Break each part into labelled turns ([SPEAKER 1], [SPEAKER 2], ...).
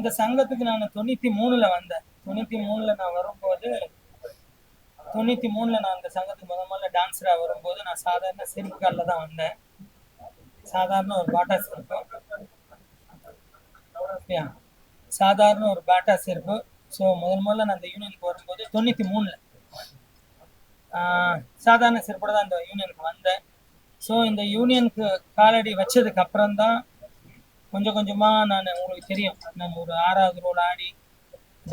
[SPEAKER 1] இந்த சங்கத்துக்கு நான் 93ல வந்தேன். 93ல நான் வரும்போது 93ல நான் இந்த சங்கத்துக்கு முதல்ல டான்ஸரா வரும்போது நான் சாதாரண செருப்பு காலில் தான் வந்தேன். சாதாரண ஒரு பாட்டா செருப்பு, சாதாரண ஒரு பாட்டா செருப்பு. ஸோ முதல்ல நான் இந்த யூனியனுக்கு வரும்போது 93ல சாதாரண செருப்போட தான் இந்த யூனியனுக்கு வந்தேன். ஸோ இந்த யூனியனுக்கு காலடி வச்சதுக்கு அப்புறம் தான் கொஞ்சம் கொஞ்சமாக நான், உங்களுக்கு தெரியும், நம்ம ஒரு 6வது ரோல் ஆடி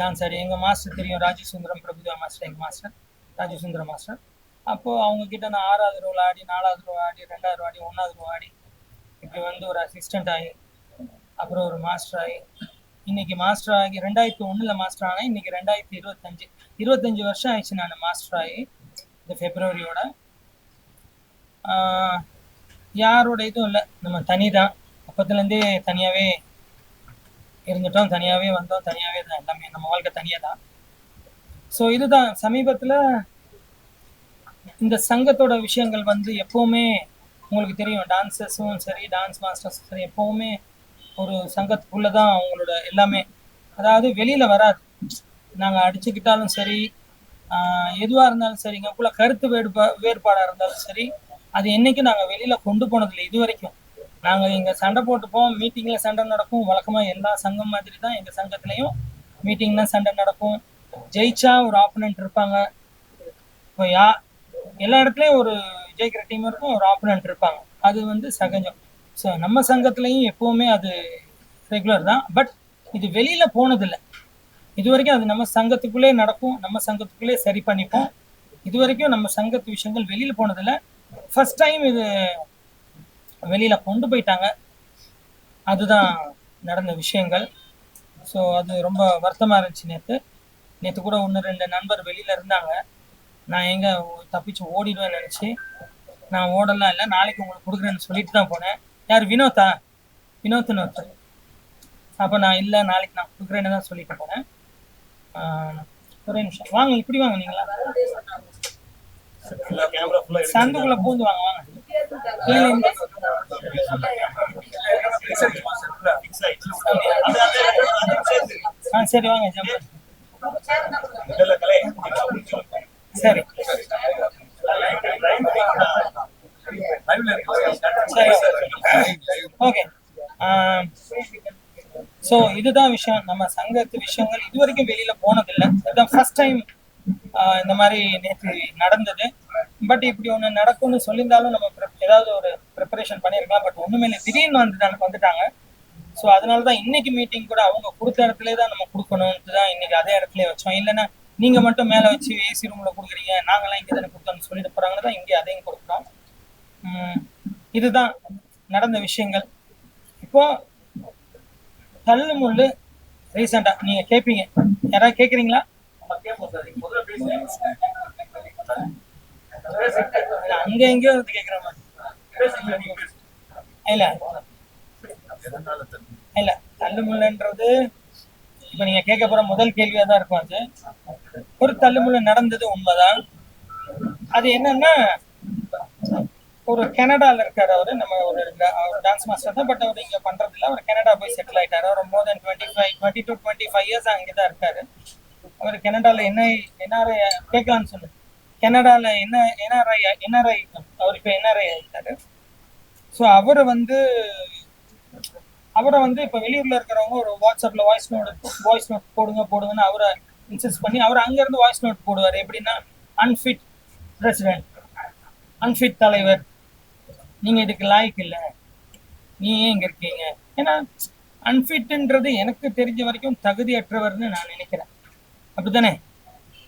[SPEAKER 1] டான்ஸ் ஆடி, எங்கள் மாஸ்டர் தெரியும், ராஜசுந்தரம் பிரபுதேவா மாஸ்டர், எங்கள் மாஸ்டர் ராஜசுந்தரம் மாஸ்டர். அப்போது அவங்கக்கிட்ட நான் 6வது ரோல் ஆடி, 4வது ரோல் ஆடி, 2வது ஆடி, 1வது ரோல் ஆடி, இப்படி வந்து ஒரு அசிஸ்டண்ட் ஆகி, அப்புறம் ஒரு மாஸ்டர் ஆகி, இன்னைக்கு மாஸ்டர் ஆகி 2001ல் மாஸ்டர் ஆனால் இன்னைக்கு 2025 வருஷம் ஆயிடுச்சு நான் மாஸ்டர் ஆகி. இந்த பிப்ரவரியோட யாரோட இதுவும் இல்லை, நம்ம தனி தான். அப்பத்துலேருந்தே தனியாகவே இருந்துட்டோம், தனியாகவே வந்தோம், தனியாகவே தான் எல்லாமே, நம்ம வாழ்க்கை தனியாக தான். ஸோ இதுதான் சமீபத்தில் இந்த சங்கத்தோட விஷயங்கள் வந்து எப்போவுமே உங்களுக்கு தெரியும், டான்ஸர்ஸும் சரி டான்ஸ் மாஸ்டர்ஸும் சரி எப்போவுமே ஒரு சங்கத்துக்குள்ளே தான் அவங்களோட எல்லாமே. அதாவது வெளியில் வராது. நாங்கள் அடிச்சுக்கிட்டாலும் சரி, எதுவாக இருந்தாலும் சரி, எங்களுக்குள்ள கருத்து வேறுபாடாக இருந்தாலும் சரி, அது என்றைக்கும் நாங்கள் வெளியில் கொண்டு போனதில்லை இது வரைக்கும். நாங்கள் இங்கே சண்டை போட்டுப்போம், மீட்டிங்கில் சண்டை நடக்கும், வழக்கமாக எல்லா சங்கம் மாதிரி தான் எங்கள் சங்கத்துலேயும் மீட்டிங்னா சண்டை நடக்கும். ஜெயிச்சா ஒரு ஆப்போனன்ட் இருப்பாங்க. இப்போ எல்லா இடத்துலையும் ஒரு ஜெயிக்கிற டீம் இருக்கும், ஒரு ஆப்போனன்ட் இருப்பாங்க. அது வந்து சகஜம். ஸோ நம்ம சங்கத்துலேயும் எப்போவுமே அது ரெகுலர் தான். பட் இது வெளியில் போனதில்லை இது வரைக்கும். அது நம்ம சங்கத்துக்குள்ளே நடக்கும், நம்ம சங்கத்துக்குள்ளே சரி பண்ணிப்போம். இது வரைக்கும் நம்ம சங்கத்து விஷயங்கள் வெளியில் போனதில்லை. ஃபர்ஸ்ட் டைம் இது வெளியில் கொண்டு போயிட்டாங்க. அதுதான் நடந்த விஷயங்கள். ஸோ அது ரொம்ப வருத்தமாக இருந்துச்சு. நேற்று கூட 1-2 நண்பர் வெளியில் இருந்தாங்க. நான் எங்கே தப்பிச்சு ஓடிடுவேன்னு நினச்சி நான் ஓடலாம் இல்லை, நாளைக்கு உங்களுக்கு கொடுக்குறேன்னு சொல்லிட்டு தான் போனேன். யார்? வினோத்னு ஒருத்தர். அப்போ நான் இல்லை, நாளைக்கு நான் கொடுக்குறேன்னு தான் சொல்லிட்டு போனேன். ஒரே நிமிஷம் வாங்க, இப்படி வாங்க, நீங்களா சந்துக்குள்ள பூந்து வாங்க வாங்க. சரி வாங்க, சரி ஓகே. ஸோ இதுதான் விஷயம். நம்ம சங்கத்து விஷயங்கள் இது வரைக்கும் வெளியில போனதில்லை. இதுதான் ஃபர்ஸ்ட் டைம் இந்த மாதிரி நேற்று நடந்தது. பட் இப்படி ஒன்று நடக்கும்னு சொல்லியிருந்தாலும் நம்ம ஏதாவது ஒரு ப்ரிப்பரேஷன் பண்ணியிருக்கலாம். பட் ஒன்றுமே இல்லை, திடீர்னு வந்துட்டாங்க. ஸோ அதனால தான் இன்னைக்கு மீட்டிங் கூட அவங்க கொடுத்த இடத்துல தான் நம்ம கொடுக்கணும்னு தான் இன்னைக்கு அதே இடத்துல வச்சோம். இல்லைன்னா நீங்கள் மட்டும் மேலே வச்சு ஏசி ரூமில் கொடுக்குறீங்க, நாங்களாம் இங்கே தானே கொடுத்தோம்னு சொல்லிட்டு போகிறாங்கன்னு தான் இங்கே அதையும் கொடுக்குறோம். இதுதான் நடந்த விஷயங்கள். இப்போ தள்ளு முள்ளு ரீசெண்டா நீங்க கேட்பீங்க, யாராவது கேட்குறீங்களா? அங்க எங்கேயோ வந்து கேட்குற மாதிரி இல்ல இல்ல. தள்ளு முள்ளுன்றது இப்ப நீங்க கேட்க போற முதல் கேள்வியா தான் இருக்கும். அது ஒரு தள்ளுமுள்ளு நடந்தது உண்மைதான். அது என்னன்னா, ஒரு கனடால இருக்காரு அவரு. நம்ம ஒரு டான்ஸ் மாஸ்டர் தான், பட் அவர் இங்க பண்றது இல்லை. அவர் கனடா போய் செட்டில் ஆயிட்டாரு. அவர் மோர் தென் 20 to 25 இயர்ஸ் அங்கேதான் இருக்காரு. அவர் கனடால என்ஆர்ஐ கேட்கலான்னு சொல்லு. கனடால என்ஆர்ஐ அவர் இப்ப என்ஆர்ஐ ஆயிட்டாரு. ஸோ அவரை வந்து இப்ப வெளியூர்ல இருக்கிறவங்க ஒரு வாட்ஸ்அப்ல வாய்ஸ் நோட் போடுங்கன்னு அவரை இன்சிஸ்ட் பண்ணி அவர் அங்க இருந்து வாய்ஸ் நோட் போடுவார். எப்படின்னா, அன்ஃபிட் பிரசிடென்ட், அன்ஃபிட் தலைவர், நீங்க இதுக்கு லாய்க்கு இல்லை, நீ ஏன் இங்க இருக்கீங்க. ஏன்னா அன்ஃபிட்ன்றது எனக்கு தெரிஞ்ச வரைக்கும் தகுதியற்றவர்னு நான் நினைக்கிறேன். அப்படித்தானே?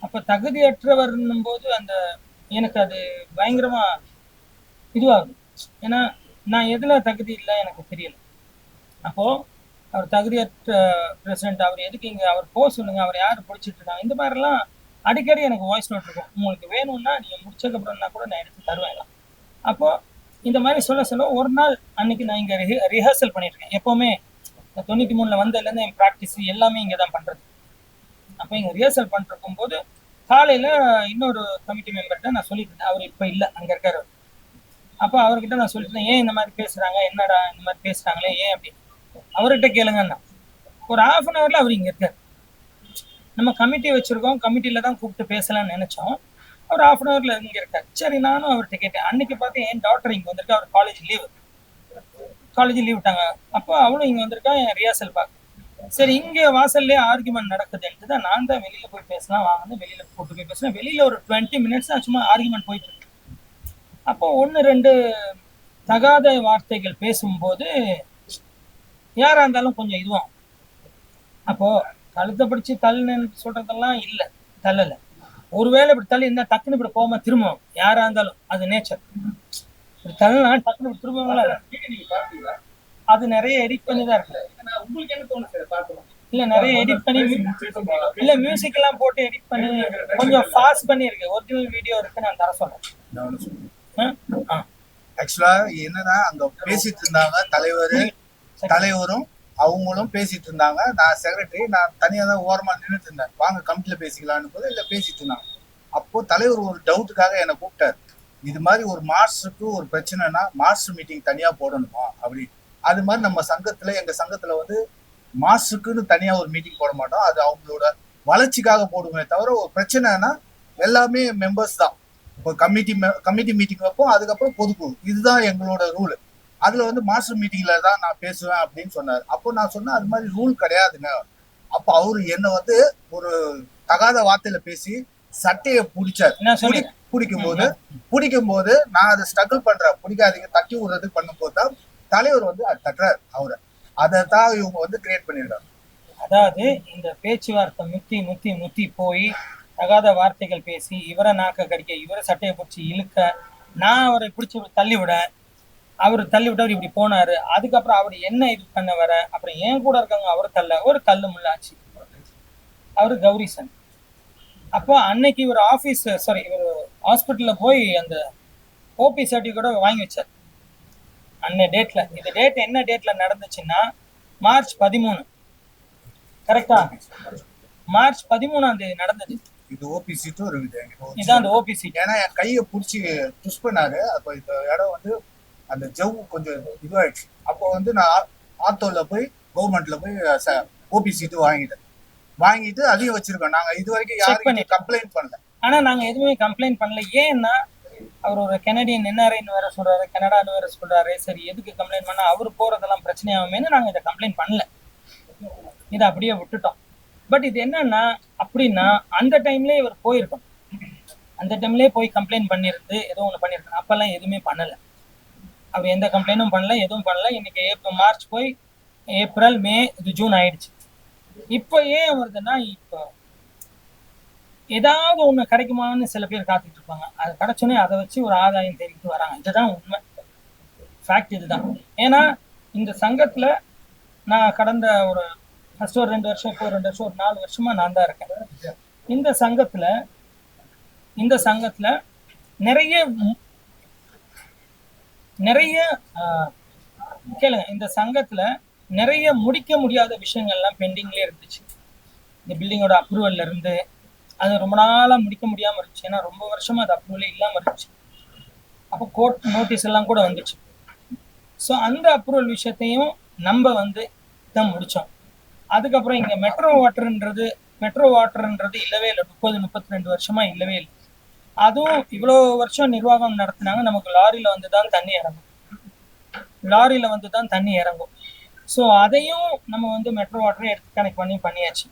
[SPEAKER 1] அப்ப தகுதியற்றவர்னும் போது எனக்கு அது பயங்கரமா இதுவாகும். ஏன்னா நான் எதுல தகுதி இல்லை எனக்கு தெரியல. அப்போ அவர் தகுதியற்ற பிரசிடென்ட், அவர் எதுக்கு இங்க, அவர் போக சொல்லுங்க, அவர் யாரு பிடிச்சிட்டு இருக்காங்க, இந்த மாதிரிலாம் அடிக்கடி எனக்கு வாய்ஸ் நோட் இருக்கும். உங்களுக்கு வேணும்னா நீங்க முடிச்சதுக்கப்புறம்னா கூட நான் எடுத்து தருவேன். அப்போ இந்த மாதிரி சொல்ல ஒரு நாள் அன்னைக்கு நான் இங்க ரிஹர்சல் பண்ணிட்டு இருக்கேன். எப்பவுமே 93ல வந்ததுலேருந்து என் ப்ராக்டிஸ் எல்லாமே இங்கே தான் பண்றது. அப்போ இங்க ரிஹர்சல் பண்ணிட்டு இருக்கும்போது காலையில இன்னொரு கமிட்டி மெம்பர்கிட்ட நான் சொல்லிட்டு இருந்தேன். அவர் இப்ப இல்லை, அங்க இருக்காரு. அப்போ அவர்கிட்ட நான் சொல்லிட்டு, ஏன் இந்த மாதிரி பேசுறாங்க, என்னடா இந்த மாதிரி பேசுறாங்களே ஏன் அப்படின்னு. அவர்கிட்ட கேளுங்கண்ணா. ஒரு 1/2 அன் ஹவர்ல அவர் இங்க இருக்காரு. நம்ம கமிட்டி வச்சிருக்கோம், கமிட்டில தான் கூப்பிட்டு பேசலாம்னு நினைச்சோம். அவர் 1/2 அன் ஹவர்ல இங்க இருக்காரு. சரி நானும் அவர்கிட்ட கேட்டேன். அன்னைக்கு பார்த்து என் டாட்டர் இங்க வந்திருக்கா. அவர் காலேஜ் லீவ் விட்டாங்க. அப்போ அவளும் இங்க வந்திருக்கா என் ரிஹர்சல் பார்க்க. சரி இங்க வாசல்லே ஆர்குமெண்ட் நடக்குதுன்ட்டு தான் நான் தான் வெளியில போய் பேசலாம் வாங்க வெளியில கூட்டு போய் பேசுறேன். வெளியில ஒரு 20 மினிட்ஸ் தான் சும்மா ஆர்குமெண்ட் போயிட்டு இருக்கு. அப்போ 1-2 தகாத வார்த்தைகள் பேசும்போது யாரா இருந்தாலும் கொஞ்சம் இதுவும். அப்போ கழுத்தை பிடிச்சி தள்ளுன்னு சொல்றதெல்லாம் இல்லை, தள்ளல. ஒருவேளை இப்படி தள்ளி இருந்தா டக்குன்னு இப்படி போகாம திரும்பவும் யாரா இருந்தாலும் அது நேச்சர். இப்படி தள்ளினா டக்குன்னு இப்படி திரும்புவாங்களா? அது நிறைய எடிட் பண்ணி தான் இருக்கு. உங்களுக்கு என்ன தோணுது? இல்ல நிறைய எடிட் பண்ணி இல்ல மியூசிக் எல்லாம் போட்டு எடிட் பண்ணி கொஞ்சம் ஃபாஸ்ட் பண்ணி இருக்கு. ஒரிஜினல் வீடியோ இருக்கு, நான் தர சொல்றேன்.
[SPEAKER 2] ஆக்சுவலா என்னன்னா அங்க பேசிட்டு இருந்தாங்க தலைவரும் அவங்களும் பேசிட்டு இருந்தாங்க. நான் செக்ரட்டரி, நான் தனியா தான் ஓரமா நின்றுட்டு இருந்தேன். வாங்க கமிட்டில பேசிக்கலான்னு போது இல்ல பேசிட்டு இருந்தாங்க. அப்போ தலைவர் ஒரு டவுட்டுக்காக என்னை கூப்பிட்டாரு. இது மாதிரி ஒரு மாஸ்டருக்கு ஒரு பிரச்சனைனா மாஸ்டர் மீட்டிங் தனியா போடணுமா அப்படி. அது மாதிரி நம்ம சங்கத்துல எங்க சங்கத்துல வந்து மாஸ்டருக்குன்னு தனியா ஒரு மீட்டிங் போட மாட்டோம். அது அவங்களோட வளர்ச்சிக்காக போடுமே தவிர ஒரு பிரச்சனைனா எல்லாமே மெம்பர்ஸ் தான். இப்போ கமிட்டி மீட்டிங் வைப்போம், அதுக்கப்புறம் பொதுக்குழு. இதுதான் எங்களோட ரூல். அதுல வந்து மாஸ்டர் மீட்டிங்ல தான் நான் பேசுவேன் அப்படின்னு சொன்னார். அப்போ நான் சொன்னேன் அது மாதிரி ரூல் கிடையாதுங்க. அப்போ அவரு என்ன வந்து ஒரு தகாத வார்த்தையில பேசி சட்டையை பிடிச்சார். பிடிக்கும் போது நான் அதை ஸ்ட்ரகிள் பண்றேன், பிடிக்காதீங்க தட்டி விடுறதுக்கு பண்ணும்போது தான் தலைவர் வந்து தட்டுறாரு அவரை. அதை தான் இவங்க வந்து கிரியேட் பண்ணிடுறாங்க.
[SPEAKER 1] அதாவது இந்த பேச்சுவார்த்தை முத்தி போய் தகாத வார்த்தைகள் பேசி இவரை நாக்க கடிக்க, இவரை சட்டையை பிடிச்சி இழுக்க, நான் அவரை பிடிச்சி தள்ளி விட, அவர் தள்ளி விட்டவர் இப்படி போனாரு. அதுக்கப்புறம் அவர் என்ன இது பண்ண வர, அப்புறம் ஏன் கூட இருக்கவங்க அவர் ஒரு தள்ளு முள்ளாச்சு. அவரு கௌரிசன். அப்போ அன்னைக்கு இவர் இவர் ஹாஸ்பிட்டல்ல போய் அந்த ஓபி சர்டிஃபிகேட் வாங்கி வச்சார் அன்னை டேட்ல. இந்த டேட் என்ன டேட்ல நடந்துச்சுன்னா மார்ச் 13. கரெக்டா? மார்ச் 13ஆம் தேதி நடந்தது.
[SPEAKER 2] இது ஓபி சீட்டும் இருக்குது.
[SPEAKER 1] இதான் அந்த ஓபி சீட்.
[SPEAKER 2] ஏன்னா என் கையை பிடிச்சி புஷ் பண்ணாரு. அப்போ இந்த இடம் வந்து அந்த ஜவ்வு கொஞ்சம் இதுவாயிடுச்சு. அப்போ வந்து நான் ஆத்தோல போய் கவர்மெண்ட்ல போய் ஓபி சீட்டு வாங்கிட்டு அதையும் வச்சிருக்கோம். நாங்க இது வரைக்கும் யாருக்கும் கம்ப்ளைண்ட் பண்ணல.
[SPEAKER 1] ஆனா நாங்க எதுவுமே கம்ப்ளைண்ட் பண்ணல. ஏன்னா அவர் ஒரு கனடியன் என்ஆர்ஐன்னு வேற சொல்றாரு, கனடான்னு வேற சொல்றாரு. சரி எதுக்கு கம்ப்ளைண்ட் பண்ணா அவர் போறதெல்லாம் பிரச்சனையாகுமேனு நாங்க இதை கம்ப்ளைண்ட் பண்ணல. இதை அப்படியே விட்டுட்டோம். பட் இது என்னன்னா அப்படின்னா அந்த டைம்லயே இவர் போயிருக்கோம். அந்த டைம்லயே போய் கம்ப்ளைண்ட் பண்ணிருந்து ஏதோ ஒண்ணு பண்ணிருக்கணும். அப்பெல்லாம் எதுவுமே பண்ணல. அவர் எந்த கம்ப்ளைண்டும் பண்ணல, எதுவும் பண்ணல. இன்னைக்கு மார்ச் போய் ஏப்ரல், மே, இது ஜூன் ஆயிடுச்சு. இப்போ ஏன் வருதுன்னா இப்போ ஏதாவது ஒண்ணு கிடைக்குமான்னு சில பேர் காத்துட்டு இருப்பாங்க. அது கிடைச்சோன்னே அதை வச்சு ஒரு ஆதாயம் தேடிட்டு வராங்க. இதுதான் உண்மை, ஃபேக்ட் இதுதான். ஏன்னா இந்த சங்கத்துல நான் கடந்த ஒரு ஃபர்ஸ்ட் ஒரு 2 வருஷம், இப்போ 2 வருஷம், ஒரு 4 வருஷமா நான் தான் இருக்கேன். இந்த சங்கத்துல நிறைய கேளுங்க. இந்த சங்கத்துல நிறைய முடிக்க முடியாத விஷயங்கள்லாம் பெண்டிங்லேயே இருந்துச்சு. இந்த பில்டிங்கோட அப்ரூவல்ல இருந்து அது ரொம்ப நாளா முடிக்க முடியாம இருந்துச்சு. ஏன்னா ரொம்ப வருஷமா அது அப்ரூவலே இல்லாம இருந்துச்சு. அப்போ கோர்ட் நோட்டீஸ் எல்லாம் கூட வந்துச்சு. ஸோ அந்த அப்ரூவல் விஷயத்தையும் நம்ம வந்து தான் முடிச்சோம். அதுக்கப்புறம் இங்க மெட்ரோ வாட்டர்ன்றது இல்லவே இல்லை. 32 வருஷமா இல்லவே இல்லை. அதுவும் இவ்வளோ வருஷம் நிர்வாகம் நடத்தினாங்க. நமக்கு லாரியில வந்து தான் தண்ணி இறங்கும். ஸோ அதையும் நம்ம வந்து மெட்ரோ வாட்டரை எடுத்து கனெக்ட் பண்ணியாச்சு.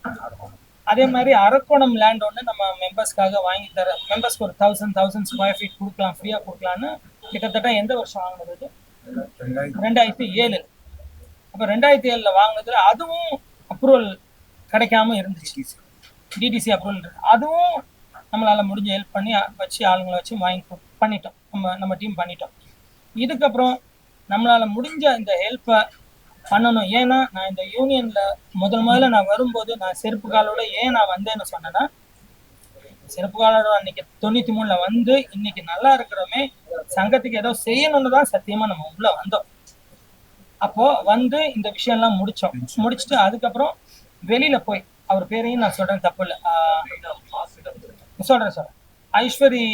[SPEAKER 1] அதே மாதிரி அரக்கோணம் லேண்ட் ஒன்று நம்ம மெம்பர்ஸ்க்காக வாங்கி தர, மெம்பர்ஸ்க்கு ஒரு 1000 ஸ்கொயர் ஃபீட் கொடுக்கலாம், ஃப்ரீயாக கொடுக்கலான்னு கிட்டத்தட்ட எந்த வருஷம் வாங்கினது? 2007. அப்போ 2007 வாங்கினதுல அதுவும் அப்ரூவல் கிடைக்காம இருந்துச்சு. டிடிசி அப்ரூவல் அதுவும் நம்மளால முடிஞ்ச ஹெல்ப் பண்ணி வச்சு ஆளுங்களை வச்சு பண்ணிட்டோம். நம்ம டீம் பண்ணிட்டோம். இதுக்கப்புறம் நம்மளால முடிஞ்ச இந்த ஹெல்ப்பை பண்ணணும். ஏன்னா நான் இந்த யூனியன்ல முதல்ல நான் வரும்போது நான் செருப்பு காலோட ஏன் நான் வந்தேன்னு சொன்னேன்னா, செருப்பு காலோட அன்னைக்கு 93ல வந்து இன்னைக்கு நல்லா இருக்கிறோமே, சங்கத்துக்கு ஏதோ செய்யணும்னு தான் சத்தியமா நம்ம உள்ள வந்தோம். அப்போ வந்து இந்த விஷயம் எல்லாம் முடிச்சுட்டு அதுக்கப்புறம் வெளியில போய், அவர் பேரையும் நான் சொல்றேன், தப்பு இல்லை, சொல்றேன் ஐஸ்வரி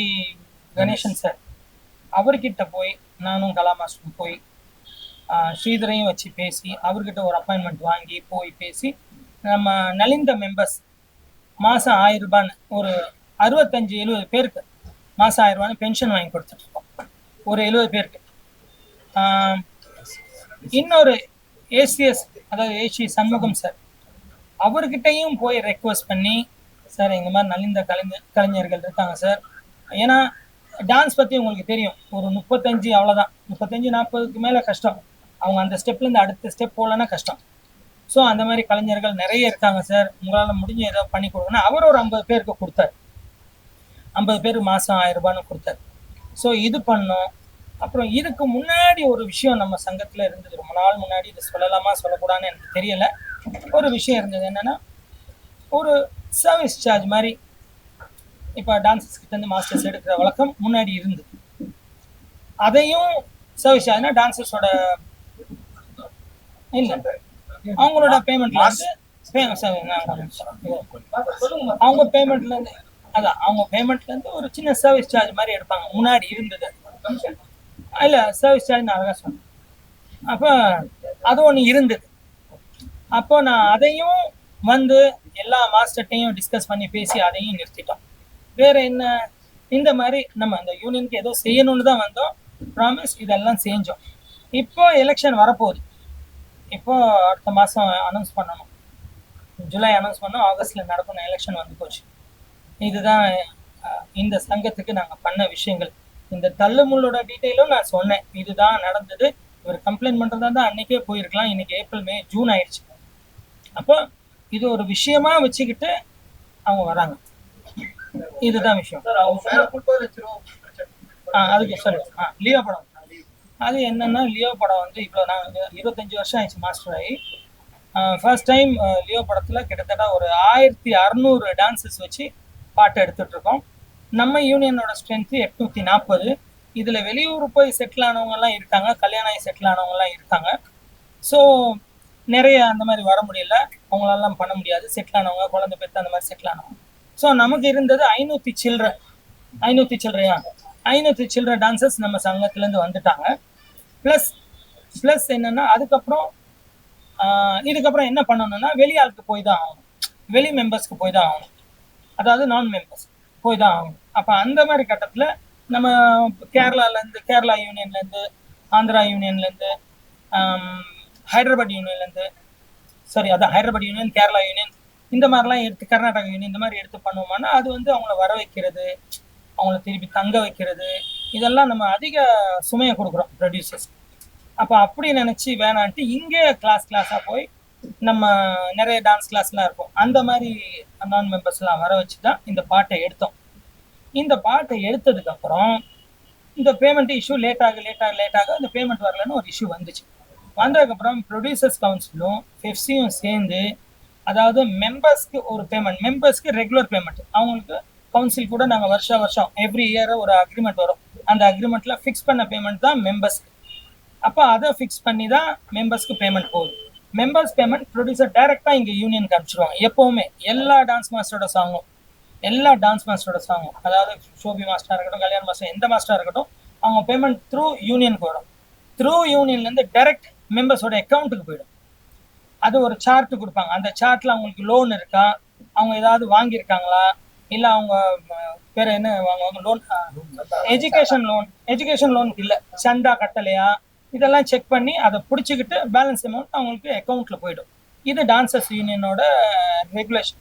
[SPEAKER 1] கணேசன் சார், அவர்கிட்ட போய் நானும் கலாமாஸ்டரும் போய் ஸ்ரீதரையும் வச்சு பேசி அவர்கிட்ட ஒரு அப்பாயின்மெண்ட் வாங்கி போய் பேசி நம்ம நலிந்த மெம்பர்ஸ் மாதம் 1000 ரூபான்னு ஒரு 65-70 பேருக்கு மாதம் 1000 ரூபான்னு பென்ஷன் வாங்கி கொடுத்துட்ருக்கோம் ஒரு 70 பேருக்கு. இன்னொரு ஏசிஎஸ், அதாவது ஏசி சண்முகம் சார், அவர்கிட்டையும் போய் ரெக்வஸ்ட் பண்ணி, சார் இந்த மாதிரி நலிந்த கலைஞர்கள் இருக்காங்க சார், ஏன்னா டான்ஸ் பற்றி உங்களுக்கு தெரியும், ஒரு 35 அவ்வளோதான், 35-40க்கு மேலே கஷ்டம், அவங்க அந்த ஸ்டெப்லேருந்து அடுத்த ஸ்டெப் போகலன்னா கஷ்டம். ஸோ அந்த மாதிரி கலைஞர்கள் நிறைய இருக்காங்க சார், உங்களால் முடிஞ்ச ஏதோ பண்ணி கொடுங்கன்னா அவர் ஒரு 50 பேருக்கு கொடுத்தார். 50 பேருக்கு மாதம் 1000 ரூபான்னு கொடுத்தார். ஸோ இது பண்ணோம். அப்புறம் இதுக்கு முன்னாடி ஒரு விஷயம் நம்ம சங்கத்தில் இருந்தது, ரொம்ப நாள் முன்னாடி, இது சொல்லலாமா சொல்லக்கூடாதுன்னு எனக்கு தெரியலை. ஒரு விஷயம் இருந்தது என்னென்னா, ஒரு சர்வீஸ் சார்ஜ் மாதிரி இப்போ டான்ஸர்ஸ் கிட்டேருந்து மாஸ்டர்ஸ் எடுக்கிற வழக்கம் முன்னாடி இருந்தது. அதையும் சர்வீஸ் சார்ஜ்னா டான்ஸர்ஸோட இல்லை அவங்களோட பேமெண்ட்ல வந்து அவங்க பேமெண்ட்லேருந்து அதான் அவங்க பேமெண்ட்லேருந்து ஒரு சின்ன சர்வீஸ் சார்ஜ் மாதிரி எடுப்பாங்க, முன்னாடி இருந்தது. இல்லை சர்வீஸ் சார்ஜ் நான் அழகாக சொன்னேன். அப்போ அது ஒன்று இருந்தது. அப்போ நான் அதையும் வந்து எல்லா மாஸ்டர்ட்டையும் டிஸ்கஸ் பண்ணி பேசி அதையும் நிறுத்திட்டோம். வேற என்ன, இந்த மாதிரி நம்ம அந்த யூனியனுக்கு ஏதோ செய்யணும்னு தான் வந்தோம், ப்ராமிஸ் இதெல்லாம் செஞ்சோம். இப்போ எலெக்ஷன் வரப்போகுது, இப்போ அடுத்த மாதம் அனௌன்ஸ் பண்ணணும், ஜூலை அனௌன்ஸ் பண்ணோம், ஆகஸ்டில் நடக்கணும், எலெக்ஷன் வந்து போச்சு. இதுதான் இந்த சங்கத்துக்கு நாங்கள் பண்ண விஷயங்கள். இந்த தள்ளுமுள்ளோட டீட்டெயிலும் நான் சொன்னேன், இதுதான் நடந்தது. இவர் கம்ப்ளைண்ட் பண்ணுறதா தான் அன்றைக்கே போயிருக்கலாம், இன்னைக்கு ஏப்ரல் மே ஜூன் ஆயிடுச்சு. அப்போ இது ஒரு விஷயமா வச்சுக்கிட்டு அவங்க வராங்க, இதுதான் விஷயம். அதுக்கு சொல்லு. லியோ படம் அது என்னன்னா, லியோ படம் வந்து இவ்வளோ நாங்கள் 25 வருஷம் ஆயிடுச்சு மாஸ்டர் ஆகி. ஃபர்ஸ்ட் டைம் லியோ படத்தில் கிட்டத்தட்ட ஒரு 1600 டான்ஸஸ் வச்சு பாட்டு எடுத்துட்டு இருக்கோம். நம்ம யூனியனோட ஸ்ட்ரென்த்து 840. இதில் வெளியூர் போய் செட்டில் ஆனவங்கலாம் இருக்காங்க, கல்யாணம் ஆகி செட்டில் ஆனவங்கலாம் இருக்காங்க. ஸோ நிறைய அந்த மாதிரி வர முடியல, அவங்களெல்லாம் பண்ண முடியாது, செட்டில் ஆனவங்க, குழந்தை பெற்று அந்த மாதிரி செட்டில் ஆனவங்க. ஸோ நமக்கு இருந்தது 500 சில்லற டான்சர்ஸ் நம்ம சங்கத்துலேருந்து வந்துட்டாங்க. ப்ளஸ் என்னென்னா, இதுக்கப்புறம் என்ன பண்ணணும்னா, வெளி ஆளுக்கு போய் தான் ஆகணும், வெளி மெம்பர்ஸ்க்கு போய் தான் ஆகணும், அதாவது நான் மெம்பர்ஸ் போய் தான் ஆகணும். அப்போ அந்த மாதிரி கட்டத்தில் நம்ம கேரளா யூனியன்லேருந்து, ஆந்திரா யூனியன்லேருந்து, ஹைதராபாத் யூனியன்லேருந்து, ஹைதராபாத் யூனியன், கேரளா யூனியன், இந்த மாதிரிலாம் எடுத்து, கர்நாடகா யூனியன் இந்த மாதிரி எடுத்து பண்ணுவோம்னா அது வந்து அவங்கள வர வைக்கிறது, அவங்கள திருப்பி தங்க வைக்கிறது, இதெல்லாம் நம்ம அதிக சுமையை கொடுக்குறோம் ப்ரொடியூசர்ஸ். அப்போ அப்படி நினச்சி வேணான்ட்டு இங்கே கிளாஸாக போய் நம்ம நிறைய டான்ஸ் கிளாஸ்லாம் இருக்கும், அந்த மாதிரி நான் மெம்பர்ஸ்லாம் வர வச்சு தான் இந்த பாட்டை எடுத்தோம். இந்த பாட்டை எடுத்ததுக்கப்புறம் இந்த பேமெண்ட் இஷ்யூ லேட்டாக இந்த பேமெண்ட் வரலன்னு ஒரு இஷ்யூ வந்துச்சு. வந்ததுக்கப்புறம் ப்ரொடியூசர்ஸ் கவுன்சிலும் ஃபெஃப்சியும் சேர்ந்து, அதாவது மெம்பர்ஸ்க்கு ஒரு பேமெண்ட், மெம்பர்ஸ்க்கு ரெகுலர் பேமெண்ட், அவங்களுக்கு கவுன்சில் கூட நாங்கள் வருஷம் எவ்ரி இயர் ஒரு அக்ரிமெண்ட் வரும், அந்த அக்ரிமெண்ட்டில் ஃபிக்ஸ் பண்ண பேமெண்ட் தான் மெம்பர்ஸ்க்கு. அப்போ அதை ஃபிக்ஸ் பண்ணி தான் மெம்பர்ஸ்க்கு பேமெண்ட் போகுது. மெம்பர்ஸ் பேமெண்ட் ப்ரொடியூசர் டைரெக்டாக இங்கே யூனியனுக்கு அனுப்பிச்சிடுவாங்க. எப்போவுமே எல்லா டான்ஸ் மாஸ்டரோட சாங்கும், அதாவது ஷோபி மாஸ்டராக இருக்கட்டும், கல்யாண் மாஸ்டர், எந்த மாஸ்டராக இருக்கட்டும், அவங்க பேமெண்ட் த்ரூ யூனியனுக்கு வரும். த்ரூ யூனியன்லேருந்து டைரக்ட் மெம்பர்ஸோட அக்கௌண்ட்டுக்கு போயிடும். அது ஒரு சார்ட்டு கொடுப்பாங்க, அந்த சார்ட்டில் அவங்களுக்கு லோன் இருக்கா, அவங்க ஏதாவது வாங்கியிருக்காங்களா, இல்லை அவங்க வேறு என்ன வாங்குவாங்க, லோன், எஜுகேஷன் லோனுக்கு இல்லை, சந்தா கட்டலையா, இதெல்லாம் செக் பண்ணி அதை பிடிச்சிக்கிட்டு பேலன்ஸ் அமௌண்ட் அவங்களுக்கு அக்கௌண்ட்டில் போயிடும். இது டான்சர்ஸ் யூனியனோட ரெகுலேஷன்.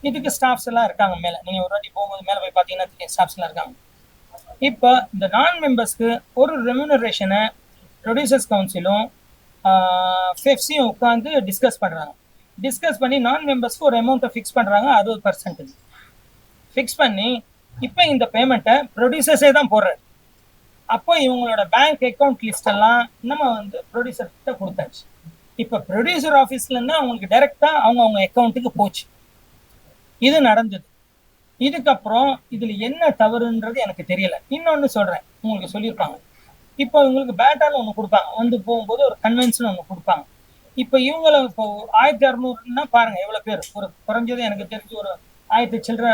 [SPEAKER 1] இதுக்கு ஸ்டாஃப்ஸ் எல்லாம் இருக்காங்க மேலே, நீங்கள் ஒரு வாட்டி போகும்போது மேலே போய் பார்த்தீங்கன்னா ஸ்டாஃப்ஸ்லாம் இருக்காங்க. இப்போ இந்த நான் மெம்பர்ஸ்க்கு ஒரு ரெம்யூனரேஷனை ப்ரொடியூசர்ஸ் கவுன்சிலும் ஃபெஃப்சியும் உட்காந்து டிஸ்கஸ் பண்ணி நான் மெம்பர்ஸ்க்கு ஒரு அமௌண்ட்டை ஃபிக்ஸ் பண்ணுறாங்க, 60% ஃபிக்ஸ் பண்ணி இப்போ இந்த பேமெண்ட்டை ப்ரொடியூசர்ஸே தான் போடுறாரு. அப்போ இவங்களோட பேங்க் அக்கௌண்ட் லிஸ்டெல்லாம் நம்ம வந்து ப்ரொடியூசர்கிட்ட கொடுத்தாச்சு. இப்போ ப்ரொடியூசர் ஆஃபீஸ்லேருந்து அவங்களுக்கு டைரெக்டாக அவங்க அக்கௌண்ட்டுக்கு போச்சு. இது நடந்தது. இதுக்கப்புறம் இதில் என்ன தவறுன்றது எனக்கு தெரியலை. இன்னொன்று சொல்கிறேன், உங்களுக்கு சொல்லியிருப்பாங்க, இப்போ இவங்களுக்கு பேட்டான்னு ஒன்று கொடுப்பாங்க, வந்து போகும்போது ஒரு கன்வென்ஷன் ஒன்று கொடுப்பாங்க. இப்போ இவங்களை இப்போ 1600ன்னா பாருங்கள் எவ்வளோ பேர், ஒரு குறைஞ்சது எனக்கு தெரிஞ்சு ஒரு 1000 சில்லற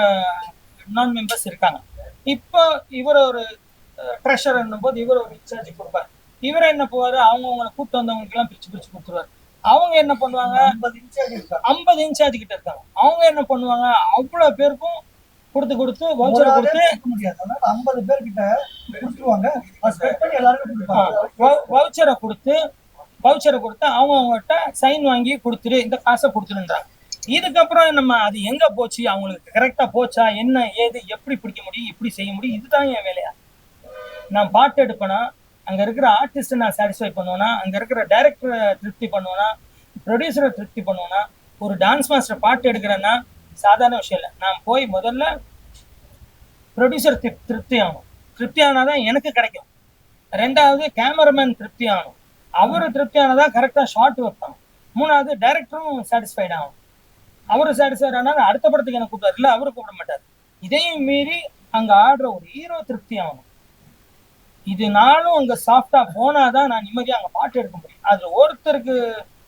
[SPEAKER 1] நான் மெம்பர்ஸ் இருக்காங்க. இப்போ இவர் ஒரு ட்ரெஷர் என்னும் போது இவர் ஒரு இன்சார்ஜ் கொடுப்பார். இவர் என்ன போவார், அவங்களை கூப்பிட்டு வந்தவங்களுக்கெல்லாம் பிரித்து கொடுத்துருவார். அவங்க என்ன பண்ணுவாங்க, 50 இன்சார்ஜ் கிட்ட இருக்காங்க. அவங்க என்ன பண்ணுவாங்க, அவ்வளவு பேருக்கும் கொடுத்து வவுச்சரை கொடுத்து
[SPEAKER 3] 50 பேர் கிட்ட கொடுத்துருவாங்க.
[SPEAKER 1] வவுச்சரை கொடுத்து அவங்ககிட்ட சைன் வாங்கி கொடுத்துரு, இந்த காசை கொடுத்துருன்றாங்க. இதுக்கப்புறம் நம்ம அது எங்க போச்சு, அவங்களுக்கு கரெக்டா போச்சா, என்ன ஏது, எப்படி பிடிக்க முடியும், எப்படி செய்ய முடியும், இதுதான் என் வேலையா. நான் பாட்டு எடுப்பேனா, அங்க இருக்கிற ஆர்டிஸ்ட் நான் சாட்டிஸ்ஃபை பண்ணுவேனா, அங்க இருக்கிற டைரக்டரை திருப்தி பண்ணுவேனா, ப்ரொடியூசரை திருப்தி பண்ணுவேனா, ஒரு டான்ஸ் மாஸ்டர் பாட்டு எடுக்கிறேன்னா சாதாரண விஷயம் இல்லை. நான் போய் முதல்ல ப்ரொடியூசர் திருப்தி ஆகணும். திருப்தி ஆனாதான் எனக்கு கிடைக்கும். ரெண்டாவது கேமராமேன் திருப்தி ஆகணும். அவரு திருப்தி ஆனாதான் கரெக்டா ஷார்ட் வைப்பாங்க. மூணாவது டைரக்டரும் சாட்டிஸ்ஃபைட் ஆகும். அவரு சாட்டிஸ்ஃபைட் ஆனால் அடுத்த படத்துக்கு எனக்கு கூப்பிடாரு, இல்லை அவரு கூப்பிட மாட்டார். இதையும் மீறி அங்க ஆடுற ஒரு ஹீரோ திருப்தி ஆகணும். இது நாளும் அங்க சாஃப்டா போனாதான் நான் நிம்மதியா அங்க பாட்டு எடுக்க முடியும். அது ஒருத்தருக்கு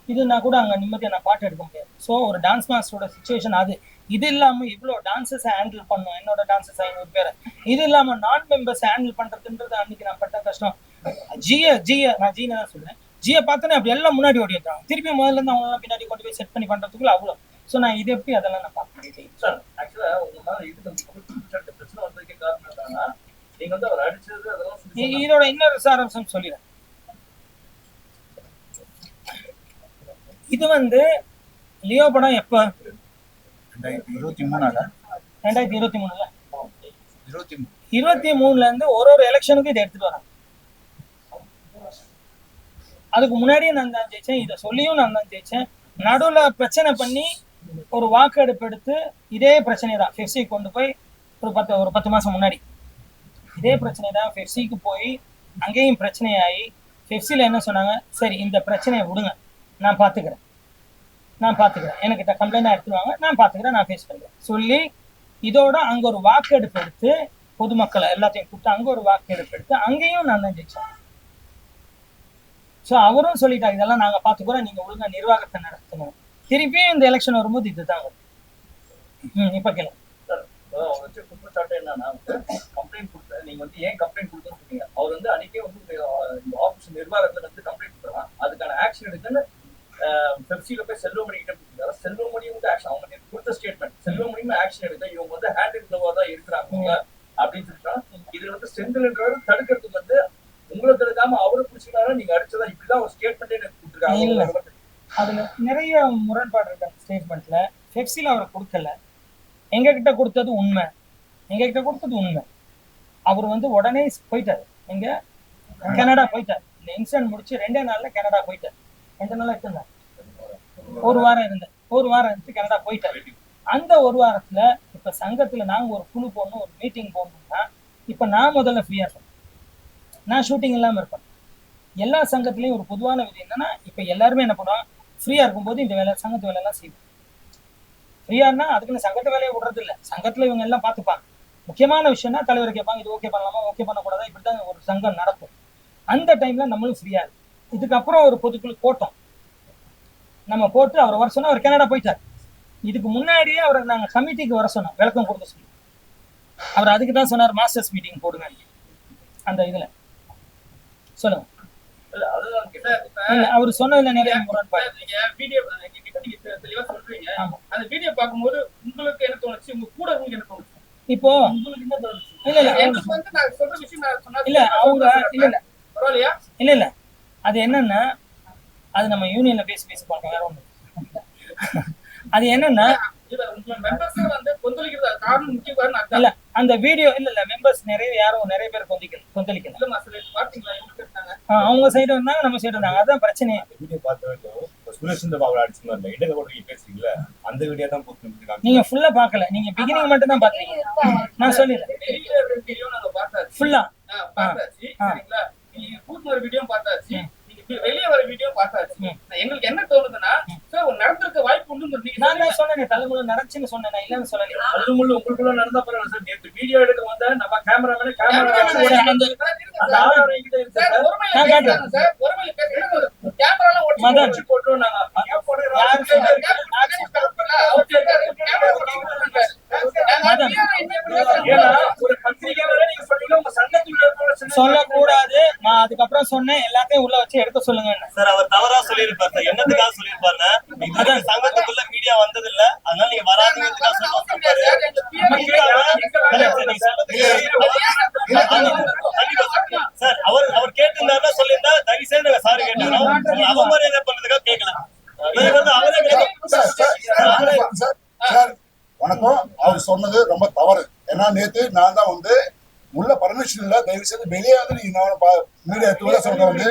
[SPEAKER 1] இதுனா கூட அங்க நிம்மதியா நான் பாட்டு எடுக்க முடியாது. ஸோ ஒரு டான்ஸ் மாஸ்டரோட சுச்சுவேஷன் அது. இது இல்லாம இவ்வளவு டான்சஸ் ஹேண்டில் பண்ணும், என்னோட டான்சஸ் 500 பேர். இது இல்லாம நான் மெம்பர்ஸ் ஹேண்டில் பண்றதுன்றது அன்னைக்கு நான் பட்ட கஷ்டம். நான் ஜீனை தான் சொல்றேன். ஜியை பார்த்தோன்னே அப்படி எல்லாம் முன்னாடி ஓடி வந்தாங்க. திருப்பி முதல்ல இருந்து அவங்க எல்லாம் பின்னாடி கொண்டு போய் செட் பண்ணி பண்றதுக்குள்ள அவ்வளோ. ஸோ நான் இது எப்படி அதெல்லாம் நான் பார்க்க
[SPEAKER 4] சார் ஆக்சுவலா உங்களால இதுக்கு பிரச்சனை வந்ததுக்கே காரணம் என்னன்னா நீங்க வந்து அவர் அடிச்சது அதெல்லாம்
[SPEAKER 1] இதோட இன்னொரு சாராம்சம் சொல்லிடுறேன். இது வந்து லியோ படம் எப்ப
[SPEAKER 2] 2023
[SPEAKER 1] 2023ல
[SPEAKER 2] 23
[SPEAKER 1] 23ல இருந்து ஒரு எலெக்ஷனுக்கு இதை எடுத்துட்டு வராங்க. அதுக்கு முன்னாடியே நான் தான் ஜெயிச்சேன், இதை சொல்லியும் நான் தான் ஜெயிச்சேன். நடுவுல பிரச்சனை பண்ணி ஒரு வாக்கெடுப்பு எடுத்து இதே பிரச்சனை தான் பெப்சி கொண்டு போய் ஒரு 10 மாசம் முன்னாடி இதே பிரச்சனை தான் பெப்சிக்கு போய் அங்கேயும் பிரச்சனையாகி பெப்சில என்ன சொன்னாங்க, சரி இந்த பிரச்சனையை விடுங்க, நான் பார்த்துக்கிறேன், என்கிட்ட கம்ப்ளைண்ட் எடுத்துருவாங்க, நான் பார்த்துக்கிறேன், நான் ஃபேஸ் பண்ணுறேன் சொல்லி இதோட அங்கே ஒரு வாக்கெடுப்பு எடுத்து பொதுமக்களை எல்லாத்தையும் கூப்பிட்டு அங்கே ஒரு வாக்கெடுப்பு எடுத்து அங்கேயும் நான் தான் ஜெயிச்சேன். ஸோ அவரும் சொல்லிட்டாங்க, இதெல்லாம் நாங்கள் பார்த்துக்கிறோம், நீங்கள் ஒழுங்கா நிர்வாகத்தை நடத்தணும். திருப்பியும் இந்த எலெக்ஷன் வரும்போது இதுதான் வரும். இப்போ கேளு
[SPEAKER 4] சார். அவங்க வச்ச குற்றச்சாட்டு என்னன்னா கம்ப்ளைண்ட் கொடுத்த நீங்க வந்து ஏன் கம்ப்ளைண்ட் கொடுத்தோன்னு சொன்னீங்க. அவர் வந்து அன்னைக்கே வந்து ஆஃபீஸ் நிர்வாகத்துல வந்து கம்ப்ளைண்ட் கொடுத்தா அதுக்கான ஆக்ஷன் எடுக்குன்னு பெப்சில போய் செல்வமணி கிட்ட கொடுத்தாரு. செல்வமணியும் வந்து ஆக்ஷன் அவங்க கொடுத்த ஸ்டேட்மெண்ட் செல்வமணியும் ஆக்ஷன் எடுக்க இவங்க வந்து ஹேண்ட் இன் கிளவா தான் இருக்கிறாங்க அப்படின்னு சொல்லிட்டாங்க. இதுல வந்து செந்தில்ன்றவர் தடுக்கிறதுக்கு வந்து உங்களை தடுக்காம அவரை பிடிச்சிக்கிறாரு, நீங்க அடிச்சதா இப்படிதான் ஒரு ஸ்டேட்மெண்ட்டே எனக்கு கொடுத்துருக்காங்க.
[SPEAKER 1] அதுல நிறைய முரண்பாடு இருக்கு அந்த ஸ்டேட்மெண்ட்ல. பெப்சில அவரை கொடுக்கல, எங்க கிட்ட கொடுத்தது உண்மை. அவர் வந்து உடனே போயிட்டாரு, எங்க கனடா போயிட்டார். இந்த இன்சிடென்ட் முடிச்சு 2 நாள்ல கனடா போயிட்டார். 2 நாளா இருந்தார், ஒரு வாரம் இருந்து கனடா போயிட்டார். அந்த ஒரு வாரத்துல இப்ப சங்கத்துல நாங்க ஒரு குழு போடணும், ஒரு மீட்டிங் போடணும்னா இப்ப நான் முதல்ல ஃப்ரீயா இருப்பேன், நான் ஷூட்டிங் இல்லாம இருப்பேன். எல்லா சங்கத்திலையும் ஒரு பொதுவான விதி என்னன்னா, இப்ப எல்லாருமே என்ன பண்ணுவாங்க, ஃப்ரீயா இருக்கும்போது இந்த வேலை சங்கத்து வேலை எல்லாம் செய்வோம். ஃப்ரீயானா அதுக்குன்னு சங்கத்து வேலையை விடுறது இல்லை, சங்கத்துல இவங்க எல்லாம் பார்த்துப்பாங்க. முக்கியமான விஷயம்னா தலைவர் கேட்பாங்க, இது ஓகே பண்ணலாமா, ஓகே பண்ணக்கூடாதா, இப்படிதான் ஒரு சங்கம் நடக்கும். அந்த டைம்ல நம்மளும் ஃப்ரீயா இருக்கு. இதுக்கப்புறம் ஒரு பொதுக்குழு போட்டோம், நம்ம போட்டு அவர் வர சொன்னா அவர் கனடா போயிட்டார். இதுக்கு முன்னாடியே அவரை நாங்க கமிட்டிக்கு வர சொன்னோம், விளக்கம் கொடுக்க சொல்லி. அவர் அதுக்கு தான் சொன்னார் மாஸ்டர்ஸ் மீட்டிங் போடுங்க. அந்த இதுல சொல்லுங்க. அவர் சொன்னதுல நிறைய முரண்பாடு.
[SPEAKER 4] தெளிவா சொல்றீங்க. அந்த வீடியோ பார்க்கும்போது உங்களுக்கு என்ன தோணுச்சு, உங்க கூட உங்களுக்கு என்ன தோணுச்சு?
[SPEAKER 1] இப்போ
[SPEAKER 4] உங்களுக்கு என்ன தோணுச்சு?
[SPEAKER 1] எனக்கு
[SPEAKER 4] வந்து நான் சொல்ற விஷயம் நான் சொன்னா
[SPEAKER 1] இல்ல அவங்க
[SPEAKER 4] பரவாயில்லையா?
[SPEAKER 1] இல்ல அது என்னன்னா, அது நம்ம யூனியன்ல பேசி பார்க்க வேற ஒண்ணு. அது என்னன்னா அந்த வீடியோ இல்ல மெம்பர்ஸ் நிறைய பேர் கொந்தளிக்கல. அவங்க சைடு வந்தாங்க, நம்ம சைடு வந்தாங்க, அதான் பிரச்சனை. நீங்க ஃபுல்லா பாக்கல, நீங்க பிகினிங் மட்டும் தான் பாத்தீங்க. நான் சொல்லிடுறேன் ஃபுல்லா
[SPEAKER 4] வீடியோ பார்த்தாச்சு, வெளியே வர வீடியோ பார்த்தாச்சு. எங்களுக்கு என்ன தோணுதுன்னா நடந்திருக்க வாய்ப்பு உண்டு.
[SPEAKER 1] நான் சொன்னேன் தலைமுறை நடந்துச்சுன்னு சொன்னேன், நான் இல்லன்னு சொல்லல.
[SPEAKER 4] அதுமுள்ள உங்களுக்குள்ள நடந்தா பரவாயில்ல சார். நேற்று வீடியோ எடுக்க வந்த நம்ம கேமராமேன்
[SPEAKER 1] சொல்லக்கூடாது. நான் அதுக்கப்புறம் சொன்னேன் எல்லாத்தையும் உள்ள வச்சு எடுக்க சொல்லுங்க.
[SPEAKER 5] சார் அவர் தவறா சொல்லியிருப்பார் சார், என்னத்துக்காக சொல்லி வந்தது இல்ல, அதனால நீங்க வராதுங்கிறதுக்காக சொல்லிருப்பாரு. சார் அவர் கேட்டிருந்தாருன்னா சொல்லியிருந்தா தயவு செய்து சாரி கேட்டாரோ அவமரியாதை பண்றதுக்காக கேட்கல. இது வந்து அவரே
[SPEAKER 6] சார் வணக்கம். அவர் சொன்னது ரொம்ப தவறு. ஏன்னா நேத்து நான் தான் வந்து உள்ள பர்மிஷன் இல்ல, தயவு செய்து வெளியாவது நீங்க மீடியா தூர சொல்ற வந்து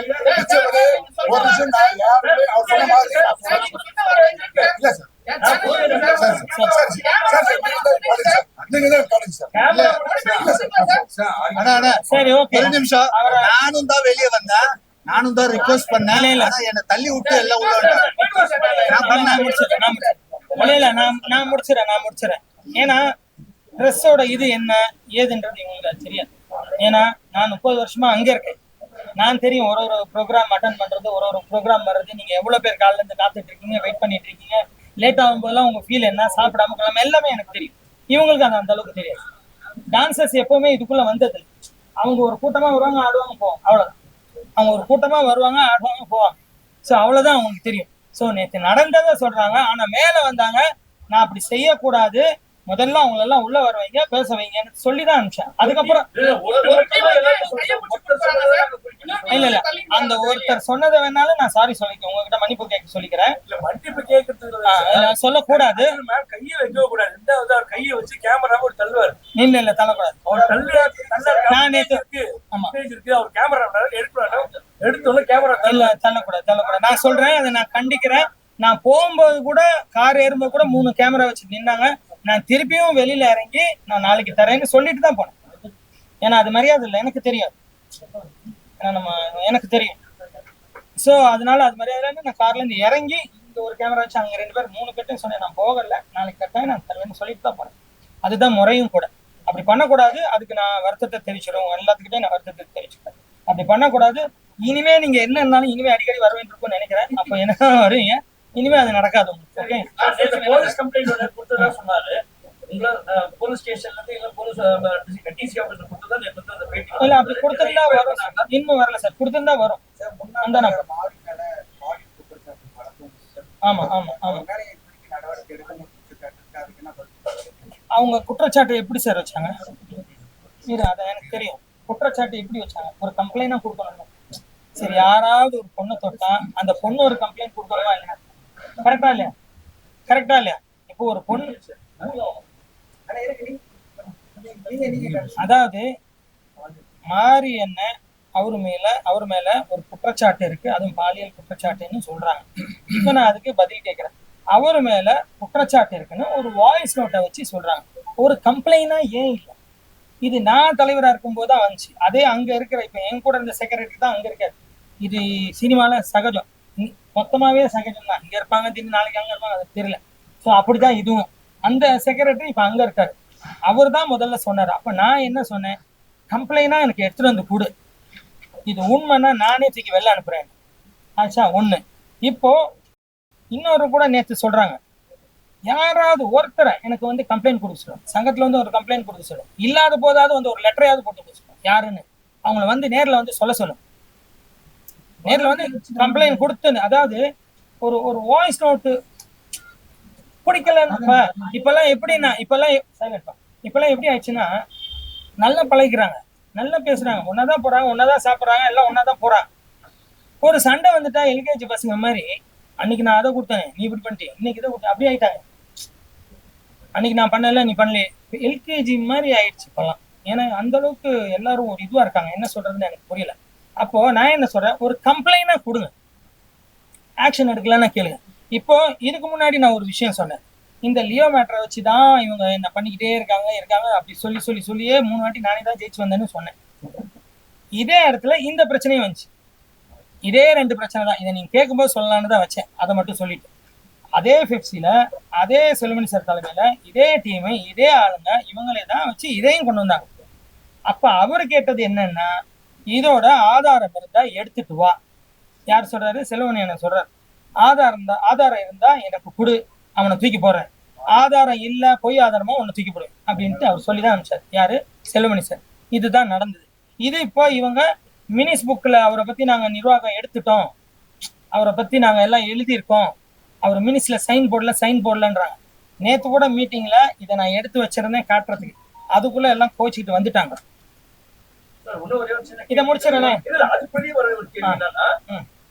[SPEAKER 6] ஒரு நிமிஷம் நான் யாருமே அவர் சொன்ன மாதிரி இல்ல சார். நீங்க தான் காட்டுங்க சார்.
[SPEAKER 1] சரி, ஓகே.
[SPEAKER 2] ஒரு நிமிஷம், நானும் தான் வெளியே வந்தேன், நானும் தான் ரிக்வெஸ்ட் பண்ணேன். ஆனா என்னை தள்ளி விட்டு எல்லாம் உள்ள வந்துட்டாங்க. நான் பண்ணேன்.
[SPEAKER 1] நான் முடிச்சிடறேன். ஏன்னா ட்ரெஸ்ஸோட இது என்ன ஏதுன்றது இவங்களுக்கு தெரியாது. ஏன்னா நான் 30 வருஷமா அங்க இருக்கேன். நான் தெரியும் ஒரு ப்ரோக்ராம் அட்டன் பண்றது, ஒரு ப்ரோக்ராம் வர்றது, நீங்க எவ்வளவு பேர் காலைல இருந்து காத்துட்டு இருக்கீங்க, வெயிட் பண்ணிட்டு இருக்கீங்க, லேட் ஆகும் போதெல்லாம் உங்க ஃபீல் என்ன, சாப்பிடாம கிளம்ப எல்லாமே எனக்கு தெரியும். இவங்களுக்கு அந்த அளவுக்கு தெரியாது. டான்சர்ஸ் எப்பவுமே இதுக்குள்ள வந்தது. அவங்க ஒரு கூட்டமா வருவாங்க, ஆடுவாங்க, போவாங்க, அவ்வளவுதான். அவங்க ஒரு கூட்டமா வருவாங்க, ஆடுவாங்க, போவாங்க. ஸோ அவ்வளவுதான் அவங்களுக்கு தெரியும். ஸோ நேற்று நடந்ததை சொல்றாங்க. ஆனா மேல வந்தாங்க, நான் அப்படி செய்யக்கூடாது, முதல்ல அவங்க எல்லாம் உள்ள வர வைங்க, பேச வைங்கன்னு சொல்லிதான் அனுப்பிச்சேன். அதுக்கப்புறம் இல்ல அந்த ஒருத்தர் சொன்னதை வேணாலும் நான் சாரி சொல்லிக்கிறேன், உங்ககிட்ட மன்னிப்பு கேட்க சொல்லிக்கிறேன்.
[SPEAKER 4] மன்னிப்பு கேட்கறதுக்கு
[SPEAKER 1] சொல்லக்கூடாது,
[SPEAKER 4] கையை வைக்க கூடாது. ரெண்டாவது அவர் கையை வச்சு கேமராவை ஒரு தள்ளுவார்.
[SPEAKER 1] இல்ல தள்ளக்கூடாது.
[SPEAKER 4] அவர்
[SPEAKER 1] நான் நேத்து
[SPEAKER 4] இருக்கு, அவர் கேமரா எடுத்தோன்னு கேமரா
[SPEAKER 1] இல்ல தள்ளக்கூடாது. நான் சொல்றேன், அதை நான் கண்டிக்கிறேன். நான் போகும்போது கூட கார் ஏறும்போது கூட 3 கேமரா வச்சு நின்னாங்க. நான் திருப்பியும் வெளியில இறங்கி நான் நாளைக்கு தரேன்னு சொல்லிட்டு தான் போனேன். ஏன்னா அது மரியாதை இல்லை, எனக்கு தெரியாது. ஏன்னா எனக்கு தெரியும். ஸோ அதனால அது மரியாதை நான் கார்ல இருந்து இறங்கி இந்த ஒரு கேமரா வச்சு அங்க 2 பேர் 3 பேர்ட்டையும் சொன்னேன், நான் போகல, நாளைக்கு கட்டாயம் நான் தருவேன்னு சொல்லிட்டு தான் போனேன். அதுதான் முறையும் கூட. அப்படி பண்ணக்கூடாது. அதுக்கு நான் வருத்தத்தை தெரிவிச்சிடும், எல்லாத்துக்கிட்டையும் நான் வருத்தத்தை தெரிவிச்சுக்கிறேன். அப்படி பண்ணக்கூடாது. இனிமே நீங்க என்ன இருந்தாலும் இனிமே அடிக்கடி வருவேன் இருக்கும்னு நினைக்கிறேன். அப்ப என்ன வருவீங்க, இனிமே அது நடக்காது உங்களுக்கு. ஓகே.
[SPEAKER 4] போலீஸ் கம்ப்ளைண்ட் கொடுத்ததா சொன்னாரு. போலீஸ் ஸ்டேஷன்ல இருந்து இல்ல போலீஸ் டிசி ஆபீஸ்ல கொடுத்ததா நேத்து அந்த பேட்டி.
[SPEAKER 1] இல்ல அப்படி கொடுத்திருந்தா வரும். இன்னும் வரல சார். கொடுத்திருந்தா வரும். அந்த ஆமா. அவங்க குற்றச்சாட்டு எப்படி சார் வச்சாங்க? அதான் எனக்கு தெரியும். குற்றச்சாட்டு எப்படி வச்சாங்க? ஒரு கம்ப்ளைண்டா கொடுக்கணும். சரி, யாராவது ஒரு பொண்ணை தொட்டா அந்த பொண்ணு ஒரு கம்ப்ளைண்ட் கொடுக்கணுமா இல்லையா? கரெக்டா இல்லையா? இப்போ ஒரு பொண்ணு, அதாவது மாறி என்ன அவர் மேல ஒரு குற்றச்சாட்டு இருக்கு, அதுவும் பாலியல் குற்றச்சாட்டுன்னு சொல்றாங்க. இப்ப நான் அதுக்கு பதில் கேட்கிறேன். அவர் மேல குற்றச்சாட்டு இருக்குன்னு ஒரு வாய்ஸ் நோட்டை வச்சு சொல்றாங்க. ஒரு கம்ப்ளைண்டா ஏன் இல்லை? இது நான் தலைவரா இருக்கும் போதுதான் வந்துச்சு. அதே அங்க இருக்கிற இப்ப என் கூட இருந்த செக்ரட்டரி தான் அங்க இருக்காரு. இது சினிமால சகஜம், மொத்தமாவே சகஜம் தான். இங்க இருப்பாங்க, திடீர்னு நாளைக்கு அங்க இருப்பாங்க, அது தெரியல. ஸோ அப்படிதான் இதுவும். அந்த செக்ரட்டரி இப்ப அங்க இருக்காரு. அவர் தான் முதல்ல சொன்னாரு. அப்ப நான் என்ன சொன்னேன், கம்ப்ளைண்டா எனக்கு எடுத்துட்டு வந்து கொடு, இது உண்மைன்னா நானே தூக்கி வெளில அனுப்புறேன். ஆச்சா ஒண்ணு. இப்போ இன்னொரு கூட நேற்று சொல்றாங்க, யாராவது ஒருத்தரை எனக்கு வந்து கம்ப்ளைண்ட் கொடுக்க சொல்லும், சங்கத்துல வந்து ஒரு கம்ப்ளைண்ட் கொடுக்க சொல்லும், இல்லாத போதாவது வந்து ஒரு லெட்டரையாவது போட்டு கொடுக்க சொல்லும். யாருன்னு அவங்கள வந்து நேர்ல வந்து சொல்ல சொல்லும். நேர்ல வந்து கம்ப்ளைண்ட் கொடுத்து, அதாவது ஒரு வாய்ஸ் நோட்டு பிடிக்கல. இப்பெல்லாம் எப்படின்னா, இப்பெல்லாம் எப்படி ஆயிடுச்சுன்னா, நல்லா பழகிக்கிறாங்க, நல்லா பேசுறாங்க, ஒன்னாதான் போறாங்க, ஒன்னாதான் சாப்பிடுறாங்க, எல்லாம் ஒன்னாதான் போறாங்க. ஒரு சண்டை வந்துட்டா எல்கேஜி பசங்க மாதிரி, அன்னைக்கு நான் அதை கொடுத்தேன், நீ இப்படி பண்ணிட்டேன், இன்னைக்கு இதை கொடுத்தேன், அப்படி ஆயிட்டாங்க. அன்னைக்கு நான் பண்ணல, நீ பண்ணல, எல்கேஜி மாதிரி ஆயிடுச்சு இப்பெல்லாம். ஏன்னா அந்த அளவுக்கு எல்லாரும் ஒரு இதுவா இருக்காங்க. என்ன சொல்றதுன்னு எனக்கு புரியல. அப்போ நான் என்ன சொல்றேன், ஒரு கம்ப்ளைண்டா கொடுங்க, ஆக்ஷன் எடுக்கலன்னா கேளுங்க. இப்போ இதுக்கு முன்னாடி நான் ஒரு விஷயம் சொன்னேன், இந்த லியோ மேட்டரை வச்சுதான் இவங்க என்ன பண்ணிக்கிட்டே இருக்காங்க அப்படி சொல்லியே 3 வாட்டி நானே தான் ஜெயிச்சு வந்தேன்னு சொன்னேன். இதே இடத்துல இந்த பிரச்சனையும் வந்துச்சு. இதே 2 பிரச்சனை தான். இதை நீங்க கேட்கும்போது சொல்லலான்னு தான் வச்சேன், அதை மட்டும் சொல்லிட்டு. அதே பெப்சில அதே செல்வமணி சார் தலைமையில இதே டீமை இதே ஆளுங்க இவங்களே தான் வச்சு இதையும் கொண்டு வந்தாங்க. அப்ப அவரு கேட்டது என்னன்னா, இதோட ஆதாரம் இருந்தா எடுத்துட்டு வா. யார் சொல்றாரு? செல்வமணி என்ன சொல்றாரு, ஆதாரம் இருந்தா எனக்கு கொடு, அவனை தூக்கி போடுறேன். ஆதாரம் இல்ல, பொய் ஆதாரமா உன்னை தூக்கி போடுவேன் அப்படின்ட்டு அவர் சொல்லிதான் அனுப்பிச்சார். யாரு? செல்வமணி சார். இதுதான் நடந்தது. இது இப்போ இவங்க மினிஸ் புக்ல அவரை பத்தி நாங்க நிர்வாகம் எடுத்துட்டோம், அவரை பத்தி நாங்க எல்லாம் எழுதியிருக்கோம், அவர் மினிஸ்ட்ல சைன் போடலன்றாங்க. நேத்து கூட மீட்டிங்ல இதை நான் எடுத்து வச்சிருந்தேன் காட்டுறதுக்கு, அதுக்குள்ள எல்லாம் கோச்சிக்கிட்டு வந்துட்டாங்க.
[SPEAKER 4] சார் இன்னும் ஒரே ஒரு சின்ன
[SPEAKER 1] இதை முடிச்சிடறேன்.
[SPEAKER 4] இல்ல அதுக்குள்ளேயே வர ஒரு கேள்வி என்னன்னா,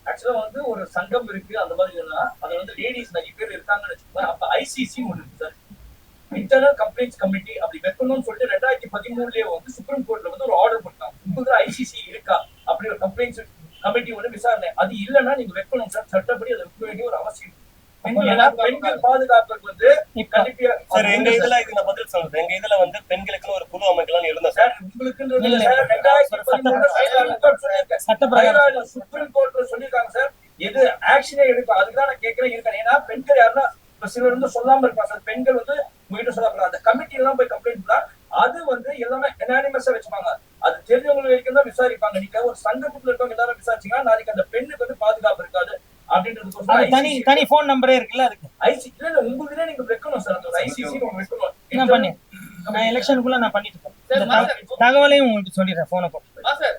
[SPEAKER 4] ஆக்சுவலா வந்து ஒரு சங்கம் இருக்கு அந்த மாதிரி அது வந்து லேடிஸ் நிறைய பேர் இருக்காங்கன்னு வச்சுக்கோங்க. அப்ப ஐசிசி ஒண்ணு இருக்கு சார், இன்டர்னல் கம்ப்ளைண்ட்ஸ் கமிட்டி. அப்படி வைக்கணும்னு சொல்லிட்டு 2013 வந்து சுப்ரீம் கோர்ட்ல வந்து ஒரு ஆர்டர் பண்ணாங்க. உங்களுக்கு ஐசிசி இருக்கா அப்படி ஒரு கம்ப்ளைண்ட்ஸ் கமிட்டி ஒண்ணு விசாரணை, அது இல்லைன்னா நீங்க வைக்கணும் சார், சட்டப்படி அதை வைக்க வேண்டிய ஒரு அவசியம். பெண்கள் பாதுகாப்புக்கு வந்து கண்டிப்பா
[SPEAKER 5] சார் எங்க இதுல இது நான் பதில் சொல்றேன். எங்க இதுல வந்து பெண்களுக்கு ஒரு குழு அமைக்கலாம்னு இருந்தோம் சார்.
[SPEAKER 1] சட்டப்பிரகாரம்
[SPEAKER 4] சுப்ரீம் கோர்ட்ல சொல்லிருக்காங்க சார், எது ஆக்ஷனே எடுக்கும். அதுதான் நான் கேட்கிறேன் இருக்கேன். ஏன்னா பெண்கள் யாருன்னா சிலர் வந்து சொல்லாம இருப்பாங்க சார், பெண்கள் வந்து உங்ககிட்ட சொல்லாம அந்த கமிட்டி எல்லாம் போய் கம்ப்ளைண்ட் பண்ணா அது வந்து எல்லாமே அனானிமஸா வச்சுப்பாங்க. அது தெரிஞ்சவங்க வரைக்கும் தான் விசாரிப்பாங்க. நீங்க ஒரு சங்கத்துக்குள்ள இருக்கவங்க எல்லாரும் விசாரிச்சீங்கன்னா நாளைக்கு அந்த பெண்ணுக்கு வந்து பாதுகாப்பு இருக்காது அப்படின்றது.
[SPEAKER 1] தனி போன் நம்பரே இருக்குல்ல அதுக்கு.
[SPEAKER 4] இல்ல உங்களுக்கு நீங்க வைக்கணும் சார், அந்த ஐசிசி வைக்கணும்.
[SPEAKER 1] நான் பண்ணேன், நான் எலெக்ஷனுக்குள்ள நான் பண்ணிட்டு இருக்கேன். தகவலையும் உங்களுக்கு சொல்லிடுறேன் போனை போட்டு.
[SPEAKER 7] சார்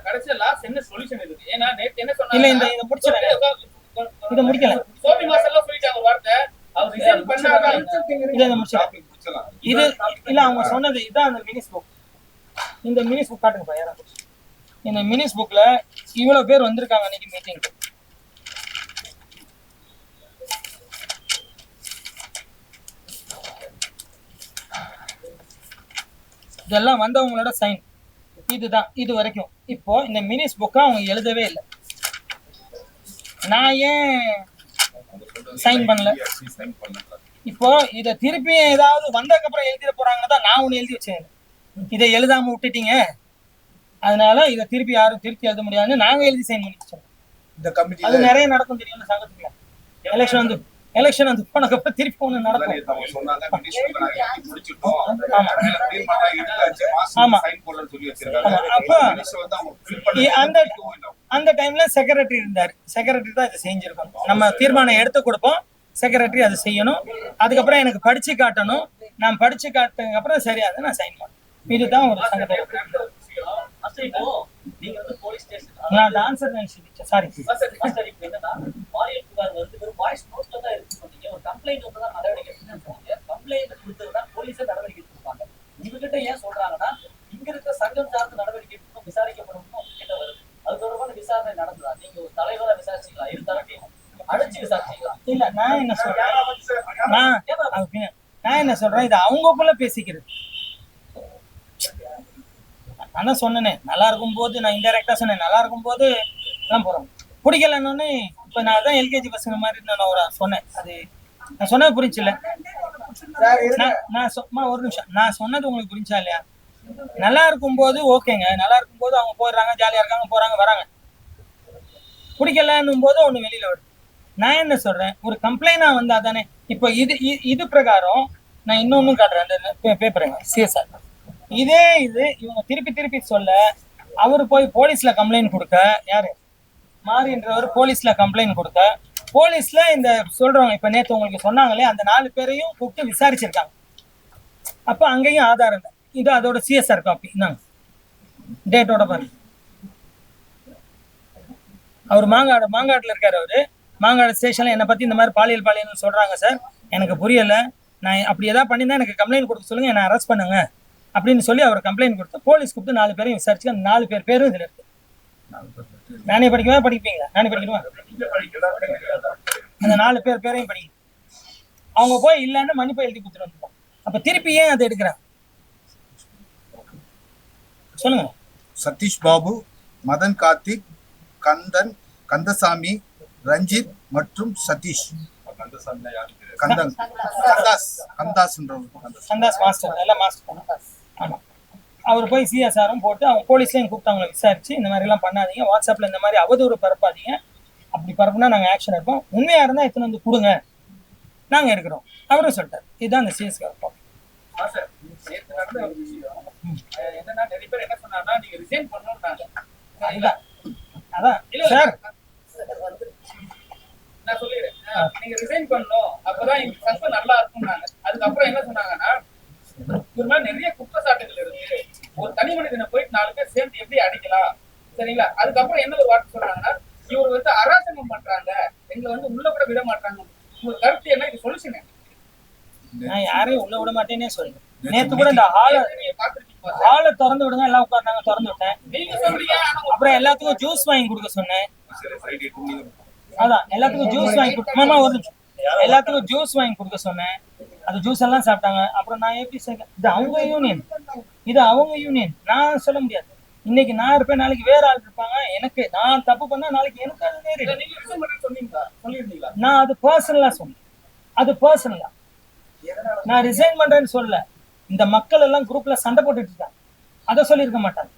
[SPEAKER 7] கடைசியா லாஸ்ட் என்ன சொல்யூஷன் இருக்கு? ஏன்னா நேத்து என்ன சொன்னாங்க,
[SPEAKER 1] இல்ல இதை முடிச்சிடறேன், இதை முடிக்கல.
[SPEAKER 7] சோபி மாசெல்லாம் சொல்லிட்டாங்க வார்த்தை, அவர் ரிசைன் பண்ணாதான்
[SPEAKER 1] இதை முடிச்சிடறேன். இது இல்ல அவங்க சொன்னது இதான் அந்த மினிஸ் புக். இந்த மினிஸ் புக் காட்டுங்க யாரா. இந்த மினிஸ் புக்ல இவ்வளவு பேர் வந்திருக்காங்க அன்னைக்கு மீட்டிங்க்கு. இதெல்லாம் வந்தவங்களோட சைன் இதுதான் இது வரைக்கும். இப்போ இந்த மினிஸ் புக்கை அவங்க எழுதவே இல்லை. நான் ஏன் சைன் பண்ணல? இப்போ இதை திருப்பி ஏதாவது வந்ததுக்கு அப்புறம் எழுதிட போறாங்கன்னு தான் நான் ஒண்ணு எழுதி வச்சேன். இதை எழுதாம விட்டுட்டீங்க, அதனால இதை திருப்பி யாரும் திருப்பி எழுத முடியாதுன்னு நாங்க எழுதி சைன் பண்ணி வச்சோம்.
[SPEAKER 2] இந்த கமிட்டி
[SPEAKER 1] அது நிறைய நடக்கும் தெரியும் சங்கத்துக்குள்ள. எலெக்ஷன் வந்து போனதுக்கப்புறம் திருப்பி ஒண்ணு நடக்கும். அந்த டைம்ல செக்ரட்டரி இருந்தாரு, செக்ரட்டரி தான் இதை செஞ்சிருக்கோம். நம்ம தீர்மானம் எடுத்து கொடுப்போம், செக்ரட்டரி அதை செய்யணும். அதுக்கப்புறம் எனக்கு படிச்சு காட்டணும், நான் படிச்சு காட்டுறதுக்கு அப்புறம் சரியாது நான் சைன் பண்ணணும். இதுதான் ஒரு சங்கத்தோட.
[SPEAKER 5] நீங்க வந்து போலீஸ் ஸ்டேஷன்
[SPEAKER 1] நான் டான்சர் நினைச்சிட்டேன், சாரி.
[SPEAKER 5] என்னன்னா பாலியல் புகார் வந்து ஒரு வாய்ஸ் நோட்ல தான் இருக்கு சொன்னீங்க, ஒரு கம்ப்ளைண்ட் வந்து தான் நடவடிக்கை எடுக்கணும். கம்ப்ளைண்ட் கொடுத்ததுதான் போலீஸே நடவடிக்கை எடுத்துப்பாங்க. இவங்கிட்ட ஏன் சொல்றாங்கன்னா இங்க இருக்க சங்கம் சார்ந்த நடவடிக்கை எடுக்கணும், விசாரிக்கப்படணும் கிட்ட வருது. அது தொடர்பான விசாரணை நடந்ததா? நீங்க ஒரு தலைவரா விசாரிச்சீங்களா? இரு தரப்பையும் அழைச்சு விசாரிச்சீங்களா?
[SPEAKER 1] இல்ல நான் என்ன சொல்றேன், நான் என்ன சொல்றேன், இது அவங்கக்குள்ள பேசிக்கிறது. நான் சொன்னேனே நல்லா இருக்கும் போது, நான் இன்டெரக்டா சொன்னேன் நல்லா இருக்கும் போது எல்லாம் போறோம். பிடிக்கலன்னு இப்ப நான் தான் எல்கேஜி பசங்க மாதிரி நான் ஒரு சொன்னேன். அது நான் சொன்னது புரிஞ்சுல? நான் ஒரு நிமிஷம், நான் சொன்னது உங்களுக்கு புரிஞ்சா இல்லையா? நல்லா இருக்கும் போது ஓகேங்க, நல்லா இருக்கும் போது அவங்க போயிடுறாங்க, ஜாலியா இருக்காங்க, போறாங்க வராங்க. பிடிக்கலன்னும் போது ஒண்ணு வெளியில வருது. நான் என்ன சொல்றேன், ஒரு கம்ப்ளைண்டா வந்தா தானே. இப்போ இது பிரகாரம் நான் இன்னொன்னும் காட்டுறேன், அந்த பேப்பருங்க சிஎஸ்ஆர். இதே இது இவங்க திருப்பி சொல்ல அவரு போய் போலீஸ்ல கம்ப்ளைண்ட் கொடுக்க, யாரு மாறின்றவர் போலீஸ்ல கம்ப்ளைண்ட் கொடுக்க, போலீஸ்ல இந்த சொல்றவங்க இப்ப நேத்து உங்களுக்கு சொன்னாங்களே அந்த 4 பேரையும் கூப்பிட்டு விசாரிச்சிருக்காங்க. அப்ப அங்கேயும் ஆதாரம் இல்லை. இது அதோட சிஎஸ்ஆர் காப்பி நாங்க டேட்டோட பாருங்க. அவர் மாங்காடுல இருக்காரு. அவரு மாங்காடு ஸ்டேஷன்ல என்னை பத்தி இந்த மாதிரி பாலியல் சொல்றாங்க சார், எனக்கு புரியல, நான் அப்படி ஏதாவது பண்ணியிருந்தா எனக்கு கம்ப்ளைண்ட் கொடுக்க சொல்லுங்க, என்ன அரெஸ்ட் பண்ணுங்க அப்படின்னு சொல்லி அவர் கம்ப்ளைண்ட் கொடுத்து போலீஸ் கூப்பிட்டு 4 பேரையும் விசாரிச்சு அந்த 4 பேரும் இதுல இருக்கு. நானே படிப்பீங்களா? நானே படிக்கணுமா? அந்த 4 பேரையும் படிக்கணும். அவங்க போய் இல்லைன்னு மன்னிப்பு எழுதி கொடுத்துட்டு வந்துருப்பாங்க. அப்ப திருப்பி ஏன் அதை எடுக்கிறாங்க சொல்லுங்க.
[SPEAKER 2] சதீஷ் பாபு, மதன் கார்த்திக், கந்தசாமி, ரஞ்சித் மற்றும் சதீஷ்.
[SPEAKER 1] கந்தாஸ் மாஸ்டர், எல்லாம் மாஸ்டர். ஆமா, அவர் போய் சிஎஸ்ஆரும் போட்டு அவங்க போலீஸ்லயும் கூப்பிட்டு அவங்களை விசாரிச்சு இந்த மாதிரி எல்லாம் பண்ணாதீங்க, வாட்ஸ்அப்ல இந்த மாதிரி அவதூறு பரப்பாதீங்க, அப்படி பரப்புனா நாங்க ஆக்ஷன் எடுப்போம், உண்மையா இருந்தா எத்தனை வந்து கொடுங்க நாங்க எடுக்கிறோம் அவரும் சொல்லிட்டாரு. இதுதான் அந்த சிஎஸ்ஆர்.
[SPEAKER 7] என்னன்னா நிறைய பேர் என்ன சொன்னாங்கன்னா நீங்க ரிசைன் பண்ணணும்னாங்க.
[SPEAKER 1] அதான் சார்
[SPEAKER 7] நான் சொல்லிடுறேன், நீங்க ரிசைன் பண்ணணும், அப்பதான் இந்த சங்கம் நல்லா இருக்கும்னாங்க. அதுக்கப்புறம் என்ன சொன்னாங்கன்னா ஒரு மாதிரி நிறைய குற்றச்சாட்டுகள் இருக்கு, ஒரு தனி மனிதனை போயிட்டு 4 பேர் சேர்ந்து எப்படி அடிக்கலாம், சரிங்களா? அதுக்கப்புறம் என்ன ஒரு வார்த்தை சொன்னாங்கன்னா இவர் வந்து அராஜகம் பண்றாங்க, எங்களை வந்து உள்ள கூட விட மாட்டாங்க. உங்க கருத்து என்ன? இது சொல்யூஷன் என்ன?
[SPEAKER 1] நான் யாரையும் உள்ள விட மாட்டேன்னே சொல்றேன். நேத்து கூட இந்த ஹாலை
[SPEAKER 7] நீங்க பாத்துருக்கீங்களா?
[SPEAKER 1] ஹாலை திறந்து விடுங்க, எல்லாம் உட்கார்ந்தாங்க, திறந்து விட்டேன்.
[SPEAKER 7] நீங்க சொல்றீங்க, ஆனா
[SPEAKER 1] அப்புறம் எல்லாத்துக்கும் ஜூஸ் வாங்கி கொடுக்க சொன்னேன். அதான் எல்லாத்துக்கும் ஜூஸ் வாங்கி கொடுக்க ஒரு நிமிஷம். எல்லாத்துக்கும் ஜூஸ் வாங்கி கொடுக்க சொன்னேன். அது ஜூஸ் எல்லாம் சாப்பிட்டாங்க. அப்புறம் நான் எப்படி இது அவங்க யூனியன், இது அவங்க யூனியன், நான் சொல்ல முடியாது. இன்னைக்கு நான் இருப்பேன், நாளைக்கு வேற ஆள் இருப்பாங்க. எனக்கு நான் தப்பு பண்ணா நாளைக்கு எனக்கு அது நேரிடும்.
[SPEAKER 7] நீங்க ரிசைன் பண்ணி சொன்னீங்களா? சொல்லியிருந்தீங்களா?
[SPEAKER 1] நான் அது பர்சனலா சொன்னேன். அது பர்சனலா நான் ரிசைன் பண்றேன்னு சொல்ல. இந்த மக்கள் எல்லாம் குரூப்ல சண்டை போட்டுட்டு இருக்காங்க, அதை சொல்லியிருக்க மாட்டாங்க.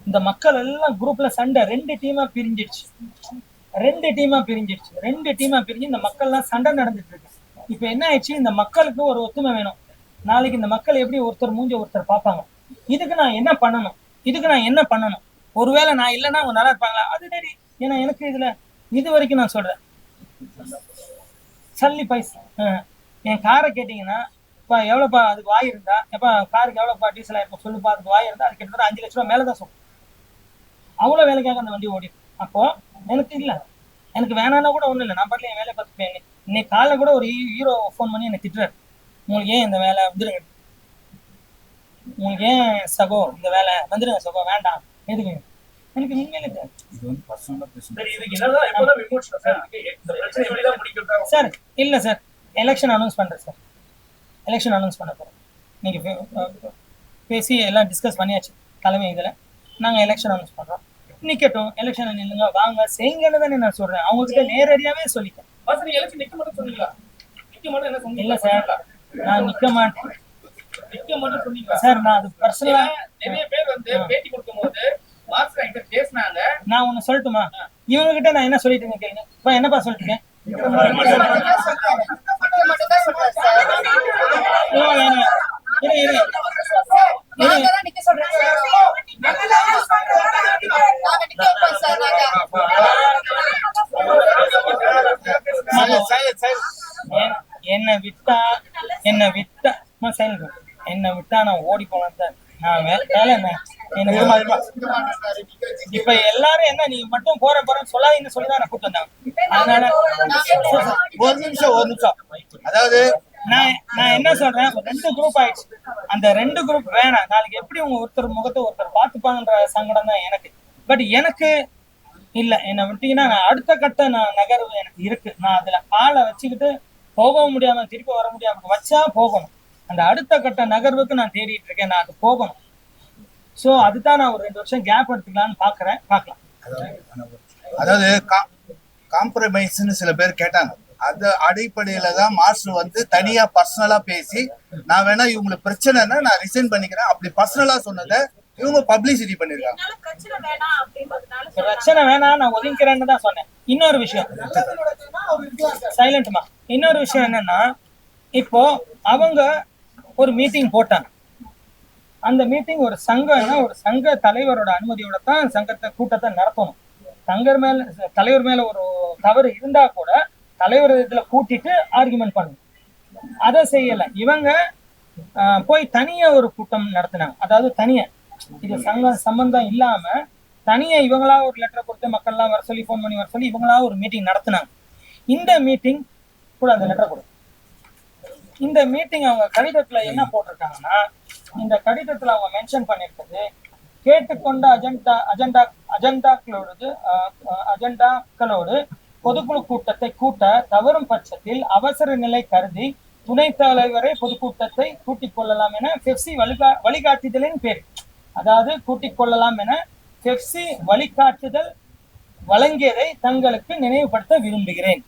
[SPEAKER 1] இந்த மக்கள் எல்லாம் குரூப்ல சண்டை, ரெண்டு டீமா பிரிஞ்சிடுச்சு. ரெண்டு டீமா பிரிஞ்சு இந்த மக்கள் எல்லாம் சண்டை நடந்துட்டு இருக்கு. இப்ப என்ன ஆயிடுச்சு, இந்த மக்களுக்கு ஒரு ஒத்துமை வேணும். நாளைக்கு இந்த மக்கள் எப்படி ஒருத்தர் மூஞ்சி ஒருத்தர் பார்ப்பாங்க. இதுக்கு நான் என்ன பண்ணணும்? ஒருவேளை நான் இல்லைன்னா அவங்க நல்லா இருப்பாங்களா? அது ரெடி. ஏன்னா எனக்கு இதுல இது வரைக்கும் நான் சொல்றேன், சல்லி பைசா. என் காரை கேட்டீங்கன்னா, இப்போ எவ்வளோப்பா அதுக்கு வாய் இருந்தா, எப்பா காருக்கு எவ்வளோப்பா டீசல் ஆயிருக்கும் சொல்லுப்பா, அதுக்கு வாய் இருந்தா அது கிட்டத்தட்ட 5 லட்ச ரூபா மேலே தான் சொல்லும். அவ்வளோ வேலைக்காக அந்த வண்டி ஓடிடும். அப்போ எனக்கு இல்லை, எனக்கு வேணான்னா கூட ஒன்றும் இல்லை, நான் பாட்டில் என் வேலையை பார்த்துப்பேன். இன்னைக்கு காலைல கூட ஒரு ஹீரோ ஃபோன் பண்ணி என்னை திட்டுறாரு, உங்களுக்கு ஏன் இந்த வேலை வந்துருங்க, உங்களுக்கு ஏன் சகோ இந்த வேலை வந்துருங்க சகோ, வேண்டாம் எதுக்கு. எனக்கு உண்மையிலே
[SPEAKER 4] சரி, இதுக்கு என்னதான் எப்பதான் விமோசனம் சார்? இந்த பிரச்சனை எப்படிதான் முடிக்கிறதா?
[SPEAKER 1] சார் இல்லை சார், எலெக்ஷன் அனௌன்ஸ் பண்ணுறேன் சார், எலெக்ஷன் அனௌன்ஸ் பண்ண போகிறோம். நீங்கள் பேசி எல்லாம் டிஸ்கஸ் பண்ணியாச்சு தலைமை இதில். நாங்கள் எலெக்ஷன் அனௌன்ஸ் பண்ணுறோம். நிற்கட்டும், எலெக்ஷன் நில்லுங்க, வாங்க செய்யுங்கன்னு தானே நான் சொல்கிறேன். அவங்ககிட்ட நேரடியாகவே சொல்லிட்டேன்.
[SPEAKER 7] வாசல் நீங்க எலெக்ஷன் நிக்க மட்டும் சொன்னீங்களா? நிக்க மட்டும் என்ன சொன்னீங்க?
[SPEAKER 1] இல்லை சார், நான் நிற்க மாட்டேன்
[SPEAKER 7] நிக்க மட்டும் சொன்னீங்களா?
[SPEAKER 1] சார். நான் அது பர்சனலாக
[SPEAKER 7] நிறைய பேர் வந்து பேட்டி கொடுக்கும்போது மாஸ்டர் என்கிட்ட பேசினாங்க.
[SPEAKER 1] நான் ஒன்று சொல்லட்டுமா? இவங்ககிட்ட நான் என்ன சொல்லிட்டு இருக்கேன் கேளுங்க. இப்போ என்னப்பா சொல்லிட்டு இருக்கேன்? என்ன விட்டா நான் ஓடி போனேன் சார். நான் வேலை இப்ப எல்லாரும் என்ன நீ மட்டும் போறேன்னு சொல்லாதீங்கன்னு சொல்லிதான் நான் கூப்பிட்டு வந்தாங்க. அதனால
[SPEAKER 2] ஒரு நிமிஷம். அதாவது
[SPEAKER 1] நான் என்ன சொல்றேன், 2 குரூப் ஆயிடுச்சு. அந்த 2 குரூப் வேணாம். நாளைக்கு எப்படி உங்க ஒருத்தர் முகத்தை ஒருத்தர் பார்த்துப்பாங்கன்ற சங்கடம் தான் எனக்கு. பட் எனக்கு இல்ல, என்னை விட்டீங்கன்னா நான் அடுத்த கட்ட நகர்வு எனக்கு இருக்கு. நான் அதுல ஆளை வச்சுக்கிட்டு போகவும் முடியாம திருப்பி வர முடியாம வச்சா போகணும். அந்த அடுத்த கட்ட நகர்வுக்கு நான் தேடிட்டு இருக்கேன், நான் அது போகணும். சோ அதுதான் நான் ஒரு 2 வருஷம் கேப் எடுத்துக்கலாம்னு பார்க்கலாம்.
[SPEAKER 2] அதாவது காம்ப்ரமைஸ்ன்னு சில பேர் கேட்டாங்க. அது அடிப்படையில தான் மாஸ்டர் வந்து தனியா பர்சனலா பேசி, நான் வேணா இவங்களுக்கு பிரச்சனைன்னா நான் ரிசைன் பண்ணிக்கிறேன் அப்படி பர்சனலா சொன்னதை இவங்க பப்ளிசிட்டி பண்ணிருக்காங்க.
[SPEAKER 1] பிரச்சனை வேணாம், நான் ஒதுங்கிறேன்னு தான் சொன்னேன். இன்னொரு விஷயம் சைலண்ட்மா, இன்னொரு விஷயம் என்னன்னா, இப்போ அவங்க ஒரு மீட்டிங் போட்டாங்க. அந்த மீட்டிங் ஒரு சங்கம்னா ஒரு சங்க தலைவரோட அனுமதியோட தான் சங்கத்தை கூட்டத்தை நடத்தணும். தலைவர் மேல ஒரு தவறு இருந்தா கூட தலைவர் இதுல கூட்டிட்டு ஆர்குமெண்ட் பண்ணணும். அதை செய்யல. இவங்க போய் தனியா ஒரு கூட்டம் நடத்தினாங்க. அதாவது தனியா, இது சம்பந்தம் இல்லாம தனியா இவங்களா ஒரு லெட்டர் கொடுத்து மக்கள்லாம் வர சொல்லி ஃபோன் பண்ணி வர சொல்லி இவங்களா ஒரு மீட்டிங் நடத்தினாங்க. இந்த மீட்டிங் கூட அந்த லெட்டர் கொடு. இந்த மீட்டிங் அவங்க கடிதத்துல என்ன போட்டிருக்காங்கன்னா, இந்த கடிதத்துல அவங்க மென்ஷன் பண்ணிருக்கிறது, கேட்டுக்கொண்ட அஜெண்டாக்களோடு பொதுக்குழு கூட்டத்தை கூட்ட தவறும் பட்சத்தில் அவசர நிலை கருதி துணைத் தலைவரை பொதுக்கூட்டத்தை கூட்டிக் கொள்ளலாம் என பெப்சி வழிகாட்டுதலின் பேர், அதாவது கூட்டிக் கொள்ளலாம் என பெப்சி வழிகாட்டுதல் வழங்கியதை தங்களுக்கு நினைவுபடுத்த விரும்புகிறேன்.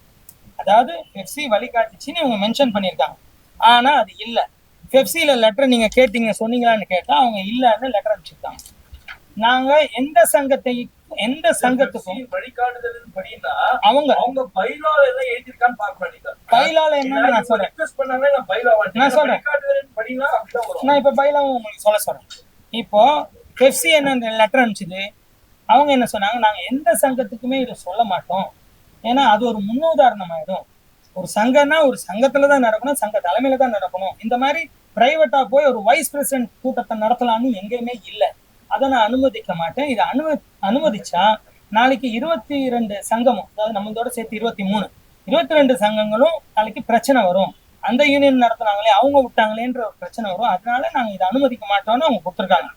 [SPEAKER 1] அதாவது பெப்சி வழிகாட்டுச்சுன்னு இவங்க மென்ஷன் பண்ணியிருக்காங்க. ஆனா அது இல்லை. பெப்சியில லெட்டர் நீங்க கேட்டீங்க சொன்னீங்களான்னு கேட்டா அவங்க இல்லன்னு லெட்டர் அனுப்பிச்சிருக்காங்க. நாங்க எந்த சங்கத்துக்கும்
[SPEAKER 4] வழிகாட்டுதல் படினா
[SPEAKER 1] அவங்க
[SPEAKER 4] பைலால எல்லாம் எழுதிருக்கான்னு பார்க்க மாட்டீங்க.
[SPEAKER 1] பைலால என்னன்னு நான் சொல்றேன். நான் சொல்றேன். நான் இப்ப பைலாவும் உங்களுக்கு சொல்றேன். இப்போ பெப்சி என்ன லெட்டர் அனுப்பிச்சது, அவங்க என்ன சொன்னாங்க, நாங்க எந்த சங்கத்துக்குமே இதை சொல்ல மாட்டோம், ஏன்னா அது ஒரு முன்னுதாரணம் ஆயிடும். ஒரு சங்கம்னா ஒரு சங்கத்துல தான் நடக்கணும், சங்க தலைமையில தான் நடக்கணும். இந்த மாதிரி பிரைவேட்டா போய் ஒரு வைஸ் பிரசிடென்ட் கூட்டத்தை நடத்தலாம்னு எங்கேயுமே இல்லை. அதை நான் அனுமதிக்க மாட்டேன். இதை அனுமதிச்சா நாளைக்கு 22 சங்கமும், அதாவது நம்மளோட சேர்த்து 23 22 சங்கங்களும் நாளைக்கு பிரச்சனை வரும். அந்த யூனியன் நடத்துனாங்களே அவங்க விட்டாங்களேன்ற ஒரு பிரச்சனை வரும். அதனால நாங்க இதை அனுமதிக்க மாட்டோம்னு அவங்க கொடுத்துருக்காங்க.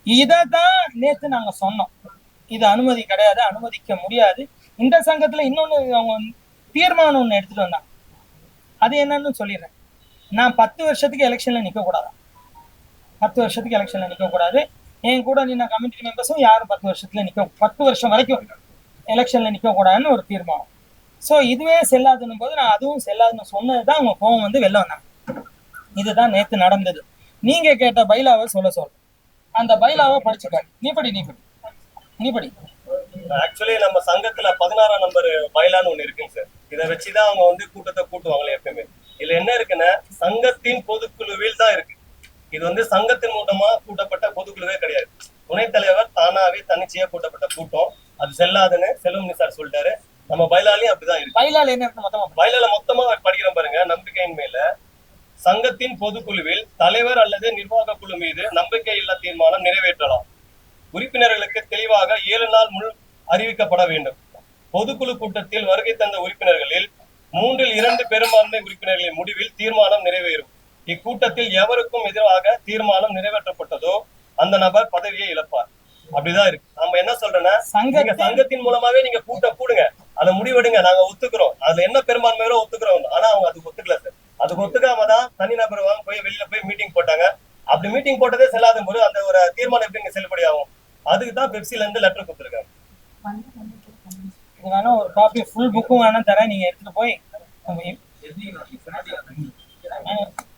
[SPEAKER 1] இதை தான் நேத்து நாங்க சொன்னோம். இது அனுமதி கிடையாது, அனுமதிக்க முடியாது. இந்த சங்கத்துல இன்னொன்னு அவங்க தீர்மானம் ஒண்ணு எடுத்துட்டு வந்தாங்க. அது என்னன்னு சொல்லிடுறேன். நான் 10 வருஷத்துக்கு எலெக்ஷன்ல நிக்க கூடாதான். 10 வருஷத்துக்கு எலெக்ஷன்ல நிக்க கூடாது. என் கூட நின்ன கமிட்டி மெம்பர்ஸும் யாரும் 10 வருஷத்துல 10 வருஷம் வரைக்கும் எலெக்ஷன்ல நிக்க கூடாதுன்னு ஒரு தீர்மானம். ஸோ இதுவே செல்லாதுன்னும் போது நான் அதுவும் செல்லாதுன்னு சொன்னதுதான் அவங்க கோவம் வந்து வெளில வந்தாங்க. இதுதான் நேத்து நடந்தது. நீங்க கேட்ட பைலாவை சொல்ல அந்த பைலாவை படிச்சுக்காரு. நீ படி.
[SPEAKER 8] ஆக்சுவலி நம்ம சங்கத்துல 16ஆம் நம்பர் பைலான்னு ஒண்ணு இருக்குங்க சார். இதை வச்சுதான் அவங்க வந்து கூட்டத்தை கூட்டுவாங்களே எப்பயுமே. இதுல என்ன இருக்குன்னா சங்கத்தின் பொதுக்குழுவில் தான் இருக்கு. இது வந்து சங்கத்தின் மூலமா கூட்டப்பட்ட பொதுக்குழுவே கிடையாது. துணைத் தலைவர் தானாவே தன்னிச்சையா கூட்டப்பட்ட கூட்டம். அது செல்லாதுன்னு செல்வமணி சார் சொல்லிட்டாரு. நம்ம பைலாலையும் அப்படிதான் இருக்கு.
[SPEAKER 1] பைலால என்ன
[SPEAKER 8] பைலால மொத்தமா படிக்கிறோம் பாருங்க. நம்பிக்கையின் மேல சங்கத்தின் பொதுக்குழுவில் தலைவர் அல்லது நிர்வாக குழு மீது நம்பிக்கை இல்லா தீர்மானம் நிறைவேற்றலாம். உறுப்பினர்களுக்கு தெளிவாக 7 நாள் முன் அறிவிக்கப்பட வேண்டும். பொதுக்குழு கூட்டத்தில் வருகை தந்த உறுப்பினர்களில் 3/2 பெரும்பான்மை உறுப்பினர்களின் முடிவில் தீர்மானம் நிறைவேறும். இக்கூட்டத்தில் எவருக்கும் எதிராக தீர்மானம் நிறைவேற்றப்பட்டதோ அந்த நபர் பதவியை இழப்பார். அப்படிதான் இருக்கு. நம்ம என்ன சொல்றேன்னா சங்கத்தின் மூலமாவே நீங்க கூடுங்க, அதை முடிவெடுங்க, நாங்க ஒத்துக்கிறோம், அதுல என்ன பெரும்பான்மையோ ஒத்துக்கிறோம். ஆனா அவங்க அதுக்கு ஒத்துக்கல சார். அதுக்கு ஒத்துக்காமதான் தனிநபர் வெளியில போய் மீட்டிங் போட்டாங்க. அப்படி மீட்டிங் போட்டதே செல்லாத போது அந்த ஒரு தீர்மானம் எப்படி செல்லுபடி ஆகும்? அதுக்கு தான் பெப்சில இருந்து லெட்டர் கொடுத்துருக்காங்க.
[SPEAKER 1] இது வேணா ஒரு காப்பி ஃபுல் புக்கும் வேணா தரேன், நீங்க எடுத்துட்டு போய்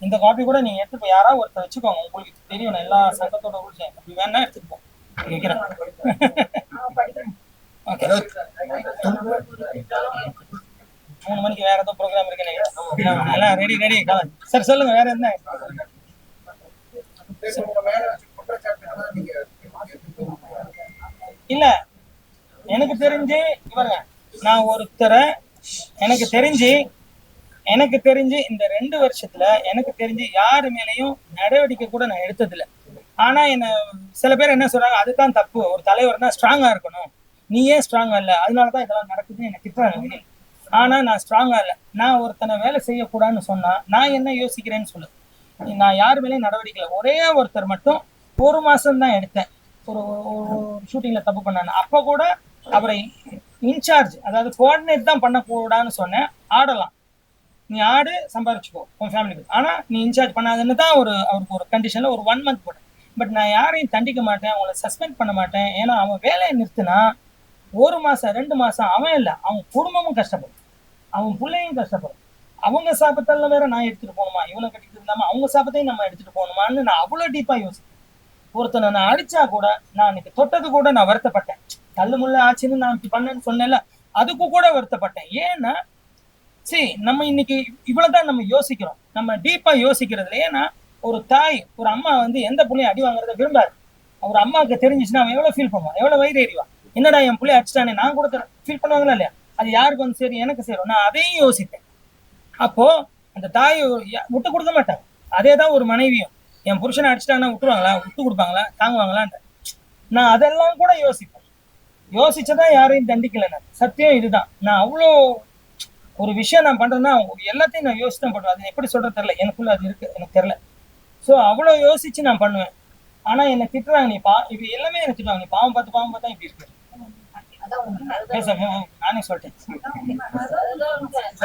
[SPEAKER 1] இந்த காப்பி கூட நீங்க எடுத்துட்டு போய் யாராவது ஒருத்தர் வச்சுக்கோங்க. உங்களுக்கு தெரியும் எல்லா சங்கத்தோட ரூல்ஸ். அப்படி வேணா எடுத்துட்டு போங்க. 3 மணிக்கு வேற ஏதோ ப்ரோக்ராம் இருக்கு. எல்லாம் ரெடி சார். சொல்லுங்க வேற என்ன? இல்ல எனக்கு தெரிஞ்சு இவங்க நான் ஒருத்தரை எனக்கு தெரிஞ்சு இந்த 2 வருஷத்துல எனக்கு தெரிஞ்சு யாரு மேலேயும் நடவடிக்கை கூட நான் எடுத்ததில்லை. ஆனா என்ன சில பேர் என்ன சொல்றாங்க, அதுதான் தப்பு, ஒரு தலைவர்னா ஸ்ட்ராங்கா இருக்கணும், நீ ஏன் ஸ்ட்ராங்கா இல்ல, அதனாலதான் இதெல்லாம் நடக்குதுன்னு எனக்கு திட்டுறாங்க. ஆனா நான் ஸ்ட்ராங்கா இல்ல. நான் ஒருத்தனை வேலை செய்யக்கூடாதுன்னு சொன்னா நான் என்ன யோசிக்கிறேன்னு சொல்லு. நான் யாரு மேலேயும் நடவடிக்கை. ஒரே ஒருத்தர் மட்டும் 1 மாசம் தான் எடுத்தேன். ஒரு ஷூட்டிங்ல தப்பு பண்ணானு. அப்ப கூட அவரை இன்சார்ஜ், அதாவது கோஆர்டினேட் தான் பண்ணக்கூடாதுன்னு சொன்னேன். ஆடலாம், நீ ஆடு, சம்பாரிச்சுக்கோ உன் ஃபேமிலிக்கு, ஆனா நீ இன்சார்ஜ் பண்ணாதுன்னு தான் அவருக்கு ஒரு கண்டிஷன்ல ஒரு 1 மந்த் போட்டேன். பட் நான் யாரையும் தண்டிக்க மாட்டேன், அவங்கள சஸ்பெண்ட் பண்ண மாட்டேன். ஏன்னா அவன் வேலையை நிறுத்தினா 1 மாசம் 2 மாசம் அவன் இல்லை, அவன் குடும்பமும் கஷ்டப்படும், அவன் பிள்ளையும் கஷ்டப்படும். அவங்க சாபத்தெல்லாம் வேற நான் எடுத்துட்டு போகணுமா, இவனை கட்டிட்டு இருந்தாம அவங்க சாபத்தையும் நம்ம எடுத்துட்டு போகணுமான்னு நான் அவ்வளவு டீப்பா யோசிப்பேன். ஒருத்தனை நான் அடிச்சா கூட, நான் இன்னைக்கு தொட்டது கூட நான் வருத்தப்பட்டேன். தள்ளு முள்ள ஆச்சுன்னு நான் இப்படி பண்ணேன்னு சொன்னேன்ல, அதுக்கு கூட வருத்தப்பட்டேன். ஏன்னா சரி நம்ம இன்னைக்கு இவ்வளவுதான் நம்ம யோசிக்கிறோம், நம்ம டீப்பா யோசிக்கிறதுல. ஏன்னா ஒரு தாய், ஒரு அம்மா வந்து எந்த பிள்ளையும் அடி வாங்குறத விரும்பாது. ஒரு அம்மாவுக்கு தெரிஞ்சிச்சுன்னா அவன் எவ்வளவு ஃபீல் பண்ணுவான், எவ்வளவு வயிறு எறிவான். என்னடா என் பிள்ளைய அடிச்சிட்டானே, நான் கூட ஃபீல் பண்ணுவாங்களா இல்லையா? அது யாருக்கு வந்து சரி, எனக்கு சேரும். நான் அதையும் யோசிப்பேன். அப்போ அந்த தாய் விட்டு கொடுக்க மாட்டாங்க. அதே தான் ஒரு மனைவியும், என் புருஷனை அடிச்சிட்டாங்கன்னா விட்டுருவாங்களா, விட்டு கொடுப்பாங்களா, தாங்குவாங்களான்ற நான் அதெல்லாம் கூட யோசிப்பேன். யோசிச்சதான் யாரையும் தண்டிக்கல. நான் சத்தியம் இதுதான். நான் அவ்வளோ ஒரு விஷயம் நான் பண்றேன்னா எல்லாத்தையும் நான் யோசிச்சு தான் பண்ணுவேன். அது எப்படி சொல்றது தெரியல, எனக்குள்ள அது இருக்கு, எனக்கு தெரியல. ஸோ அவ்வளோ யோசிச்சு நான் பண்ணுவேன். ஆனா என்னை திட்டுறாங்க, நீ இப்ப எல்லாமே எனக்கு திட்டுவாங்க, நீ பாவம் பார்த்து இப்படி இருக்கு. நானே சொல்லிட்டேன்.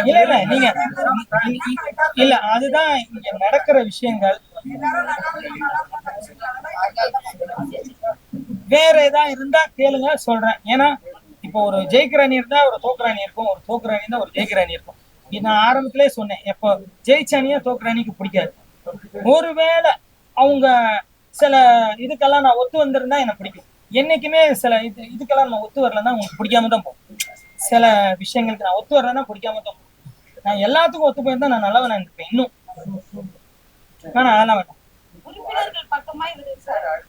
[SPEAKER 1] இல்ல நீங்க இல்ல, அதுதான் இங்க நடக்கிற விஷயங்கள். வேற ஏதாவது இருந்தா கேளுங்க, சொல்றேன். ஏன்னா இப்போ ஒரு ஜெயிக்கிற அணி இருந்தா ஒரு தோக்குற அணி இருக்கும், ஒரு தோக்குற அணி இருந்தா ஒரு ஜெயிக்கிற அணி இருக்கும். இது நான் ஆரம்பத்திலே சொன்னேன். எப்போ ஜெயிச்ச அணியா தோக்குற அணிக்கு பிடிக்காது. ஒருவேளை அவங்க சில இதுக்கெல்லாம் நான் ஒத்து வந்திருந்தா எனக்கு பிடிக்கும். என்னைக்குமே சில இதுக்கெல்லாம் நான் ஒத்து வரலன்னா உங்களுக்கு பிடிக்காம தான் போகும். சில விஷயங்களுக்கு நான் ஒத்து வரலன்னா பிடிக்காம தான் போகும். நான் எல்லாத்துக்கும் ஒத்து போயிருந்தா நான் நல்லவனா இருப்பேன் இன்னும். ஆனா அதெல்லாம் வேண்டாம்.
[SPEAKER 9] உறுப்பினர்கள் பக்கமா இருக்கு சார்.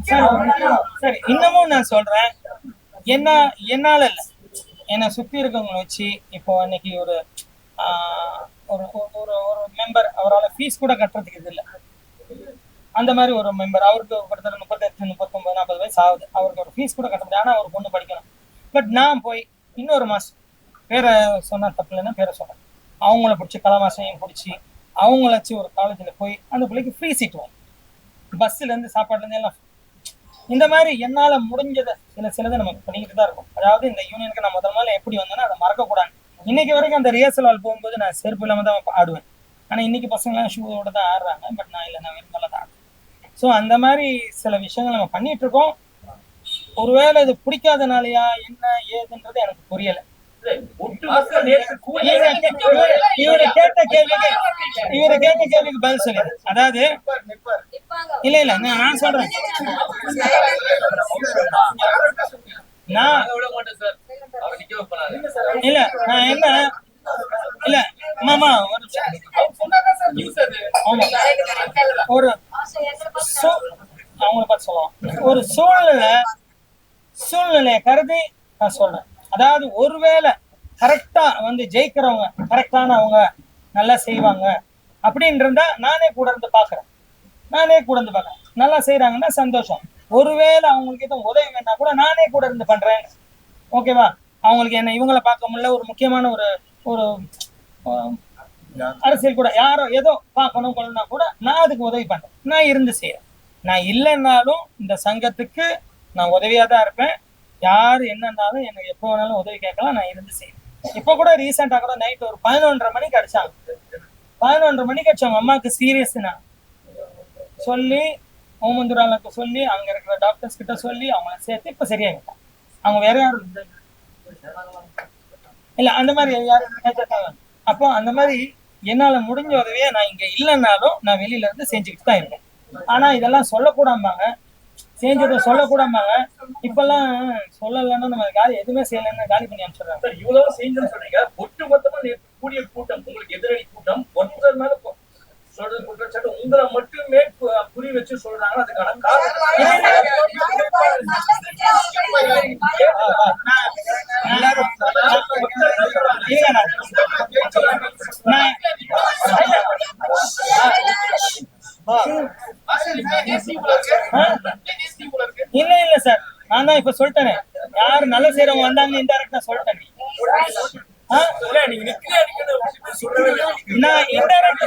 [SPEAKER 1] சரி இன்னமும் நான் சொல்றேன், என்னால இல்ல, என்னை சுத்தி இருக்கவங்களை வச்சு இப்போ அன்னைக்கு ஒரு ஒரு ஒரு ஒரு மெம்பர் அவரால் ஃபீஸ் கூட கட்டுறதுக்கு இது இல்லை. அந்த மாதிரி ஒரு மெம்பர், அவருக்கு கிட்டத்தட்ட 38, 39, 40 வயசு ஆகுது, அவருக்கு ஒரு ஃபீஸ் கூட கட்ட முடியாது. ஆனால் அவர் பொண்ணு படிக்கணும். பட் நான் போய் இன்னொரு மாதம் பேரை சொன்னா தப்பு இல்லைன்னா பேரை சொன்னேன், அவங்கள பிடிச்சி கலாமாசையும் பிடிச்சி அவங்கள வச்சு ஒரு காலேஜில் போய் அந்த பிள்ளைக்கு ஃப்ரீ சீட் வாங்கி பஸ்ஸுலேருந்து சாப்பாடுலேருந்து எல்லாம் இந்த மாதிரி என்னால் முடிஞ்சதை சிலதை நம்ம பண்ணிக்கிட்டு தான் இருக்கும். அதாவது இந்த யூனியனுக்கு நான் முதல் நாள் எப்படி வந்தேன்னா அதை மறக்கக்கூடாது. இன்னைக்கு வரைக்கும் அந்த ரிஹர்சல் ஹால் போகும்போது நான் செருப்பு இல்லாமல் தான் ஆடுவேன். ஆனால் இன்னைக்கு பசங்களாம் ஷூவோட தான் ஆடுறாங்க. பட் நான் இல்லை, நான் வெறும் தான் ஆடுவேன். ஸோ அந்த மாதிரி சில விஷயங்கள் நம்ம பண்ணிட்டு இருக்கோம். ஒருவேளை இது பிடிக்காதனாலயா என்ன ஏதுன்றது எனக்கு புரியலை. இவரு கேட்ட கேள்விக்கு பதில் சொல்லுது. அதாவது இல்ல நான் சொல்றேன், நான் இல்ல நான் என்ன இல்ல மாமா ஒரு அவங்கள பார்த்து சொல்லலாம். ஒரு சூழ்நிலையை கருதி நான் சொல்றேன். அதாவது ஒருவேளை கரெக்டா வந்து ஜெயிக்கிறவங்க கரெக்டானவங்க நல்லா செய்வாங்க அப்படின்னு இருந்தா நானே கூட இருந்து பாக்குறேன், நல்லா செய்யறாங்கன்னா சந்தோஷம். ஒருவேளை அவங்களுக்கு எதுவும் உதவி வேணா கூட நானே கூட இருந்து பண்றேன். ஓகேவா? அவங்களுக்கு என்ன இவங்களை பார்க்க முடியல, ஒரு முக்கியமான ஒரு அரசியல் கூட யாரோ ஏதோ பார்க்கணும் கொள்ளனா கூட நான் அதுக்கு உதவி பண்றேன், நான் இருந்து செய்யறேன். நான் இல்லைன்னாலும் இந்த சங்கத்துக்கு நான் உதவியா தான் இருப்பேன். யாரு என்னன்னாலும் எனக்கு எப்போ வேணாலும் உதவி கேட்கலாம், நான் இருந்து செய்வேன். இப்போ கூட ரீசெண்டா கூட நைட் ஒரு 11:30 மணிக்கு அடிச்சாங்க. 11:30 மணிக்கு அடிச்சவங்க அம்மாவுக்கு சீரியஸ்னா சொல்லி ஓமந்துராலுக்கு சொல்லி அங்க இருக்கிற டாக்டர்ஸ் கிட்ட சொல்லி அவங்கள சேர்த்து இப்ப சரியாகிட்டாங்க. அவங்க வேற யாரும் இல்ல, அந்த மாதிரி யாரும். அப்போ அந்த மாதிரி என்னால முடிஞ்ச உதவியை நான் இங்க இல்லைன்னாலும் நான் வெளியில இருந்து செஞ்சுக்கிட்டு தான் இருக்கேன். ஆனா இதெல்லாம் சொல்லக்கூடாமாங்க, செஞ்சதை சொல்லக்கூடாமாங்க. இப்பெல்லாம் சொல்லலைன்னா நம்ம காலி எதுவுமே செய்யலைன்னு காலி பண்ணி அனுப்பிச்சிடுறாங்க.
[SPEAKER 4] இவ்வளவு செஞ்சு சொல்றீங்க, ஒட்டு மொத்தமா கூடிய கூட்டம், உங்களுக்கு எதிரணி கூட்டம் ஒருத்தர் மேல சொல்றது குற்றச்சாட்டு உங்களை மட்டுமே புரி வச்சு சொல்றாங்க. அதுக்கான
[SPEAKER 1] இல்ல சார், நான் தான் இப்ப சொல்லிட்டேன், யாரு நல்ல செய்யறவங்க வந்தாங்கன்னு இன்டைரக்டா சொல்லிட்டேன். நான் இன்டைரக்ட்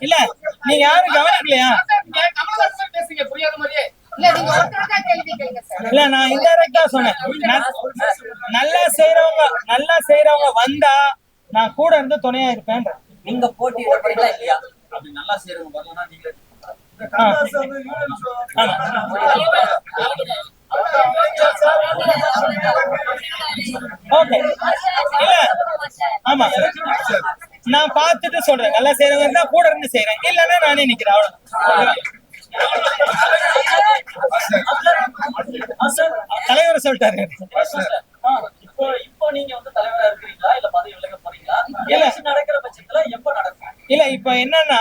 [SPEAKER 1] இல்ல, நீங்க யாரும் கவனிக்கலையா? இல்ல நான் இன்டைரக்டா சொன்னேன், நல்லா செய்யறவங்க வந்தா நான் கூட இருந்து துணையா இருப்பேன்.
[SPEAKER 5] நீங்க போட்டி இல்லையா? அப்படி நல்லா செய்யறவங்க வரலன்னா நீங்க
[SPEAKER 1] ஓகே இல்ல ஆமா நான் பார்த்துட்டு சொல்றேன், நல்லா செய்யறவங்க தான் கூட இருந்து செய்யறேன், இல்லன்னா நானே நிக்கிறேன். அவ்வளவு தலைவர் சொல்லிட்டாரு.
[SPEAKER 5] இப்போ நீங்க வந்து தலைவரா இருக்கிறீங்களா இல்ல பதவி விலக போறீங்களா? எலெக்ஷன் நடக்கிற பட்சத்துல எப்ப நடக்கும்?
[SPEAKER 1] இல்ல இப்ப என்னன்னா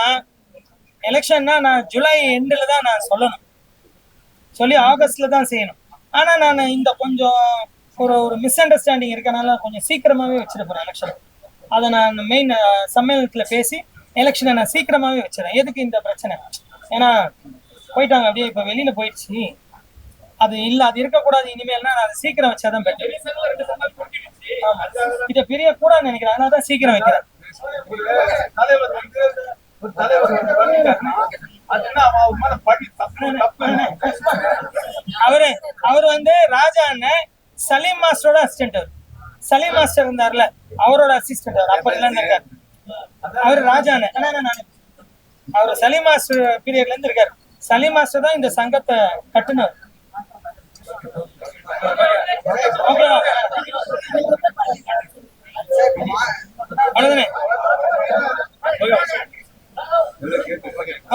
[SPEAKER 1] எலெக்ஷன்னா நான் ஜூலை எண்டுல தான் நான் சொல்லி ஆகஸ்ட்ல தான் செய்யணும். ஆனா நான் இந்த கொஞ்சம் ஒரு மிஸ் அண்டர்ஸ்டாண்டிங் இருக்கனால கொஞ்சம் சீக்கிரமாவே வச்சிட போறேன் எலெக்ஷன். அதை நான் மெயின் சம்மேளனத்துல பேசி எலெக்ஷனை நான் சீக்கிரமாவே வச்சிடறேன். எதுக்கு இந்த பிரச்சனை? ஏன்னா போயிட்டாங்க அப்படியே, இப்ப வெளியில போயிடுச்சு, அது இல்ல, அது இருக்கக்கூடாது இனிமேல்னா நான் அதை சீக்கிரம் வச்சாதான் பெட்டர். இதை பெரிய கூட நினைக்கிறேன், அதனாலதான் சீக்கிரம் வைக்கிறேன். அவரு வந்து ராஜா அண்ணன் சலீம் மாஸ்டரோட அசிஸ்டன்ட். சலீம் மாஸ்டர் இருந்தார்ல, அவரோட அசிஸ்டன்ட். அவர் அப்பத்துல இருந்து இருக்காரு. அவரு ராஜா அண்ணன், அவரு சலீம் மாஸ்டர் பீரியட்ல இருந்து இருக்காரு. சலீம் மாஸ்டர் தான் இந்த சங்கத்தை கட்டுனவர். ஓகேவா? அவ்வளவுதானே?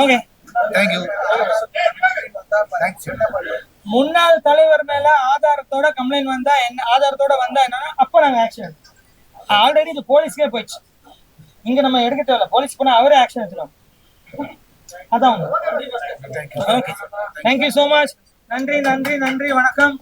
[SPEAKER 1] Okay,
[SPEAKER 2] thank you.
[SPEAKER 1] முன்னாள் தலைவர் மேல ஆதாரத்தோட கம்ப்ளைண்ட் வந்தா என்ன, ஆதாரத்தோட வந்தா என்னன்னா அப்ப நாங்க ஆக்ஷன். ஆல்ரெடி இது போலீஸ்க்கே போயிடுச்சு, இங்க நம்ம எடுக்க தேவையில்ல. போலீஸ் போனா அவரே ஆக்ஷன் எடுத்துருவாங்க. அதான். Okay, thank you so much. நன்றி நன்றி நன்றி, வணக்கம்.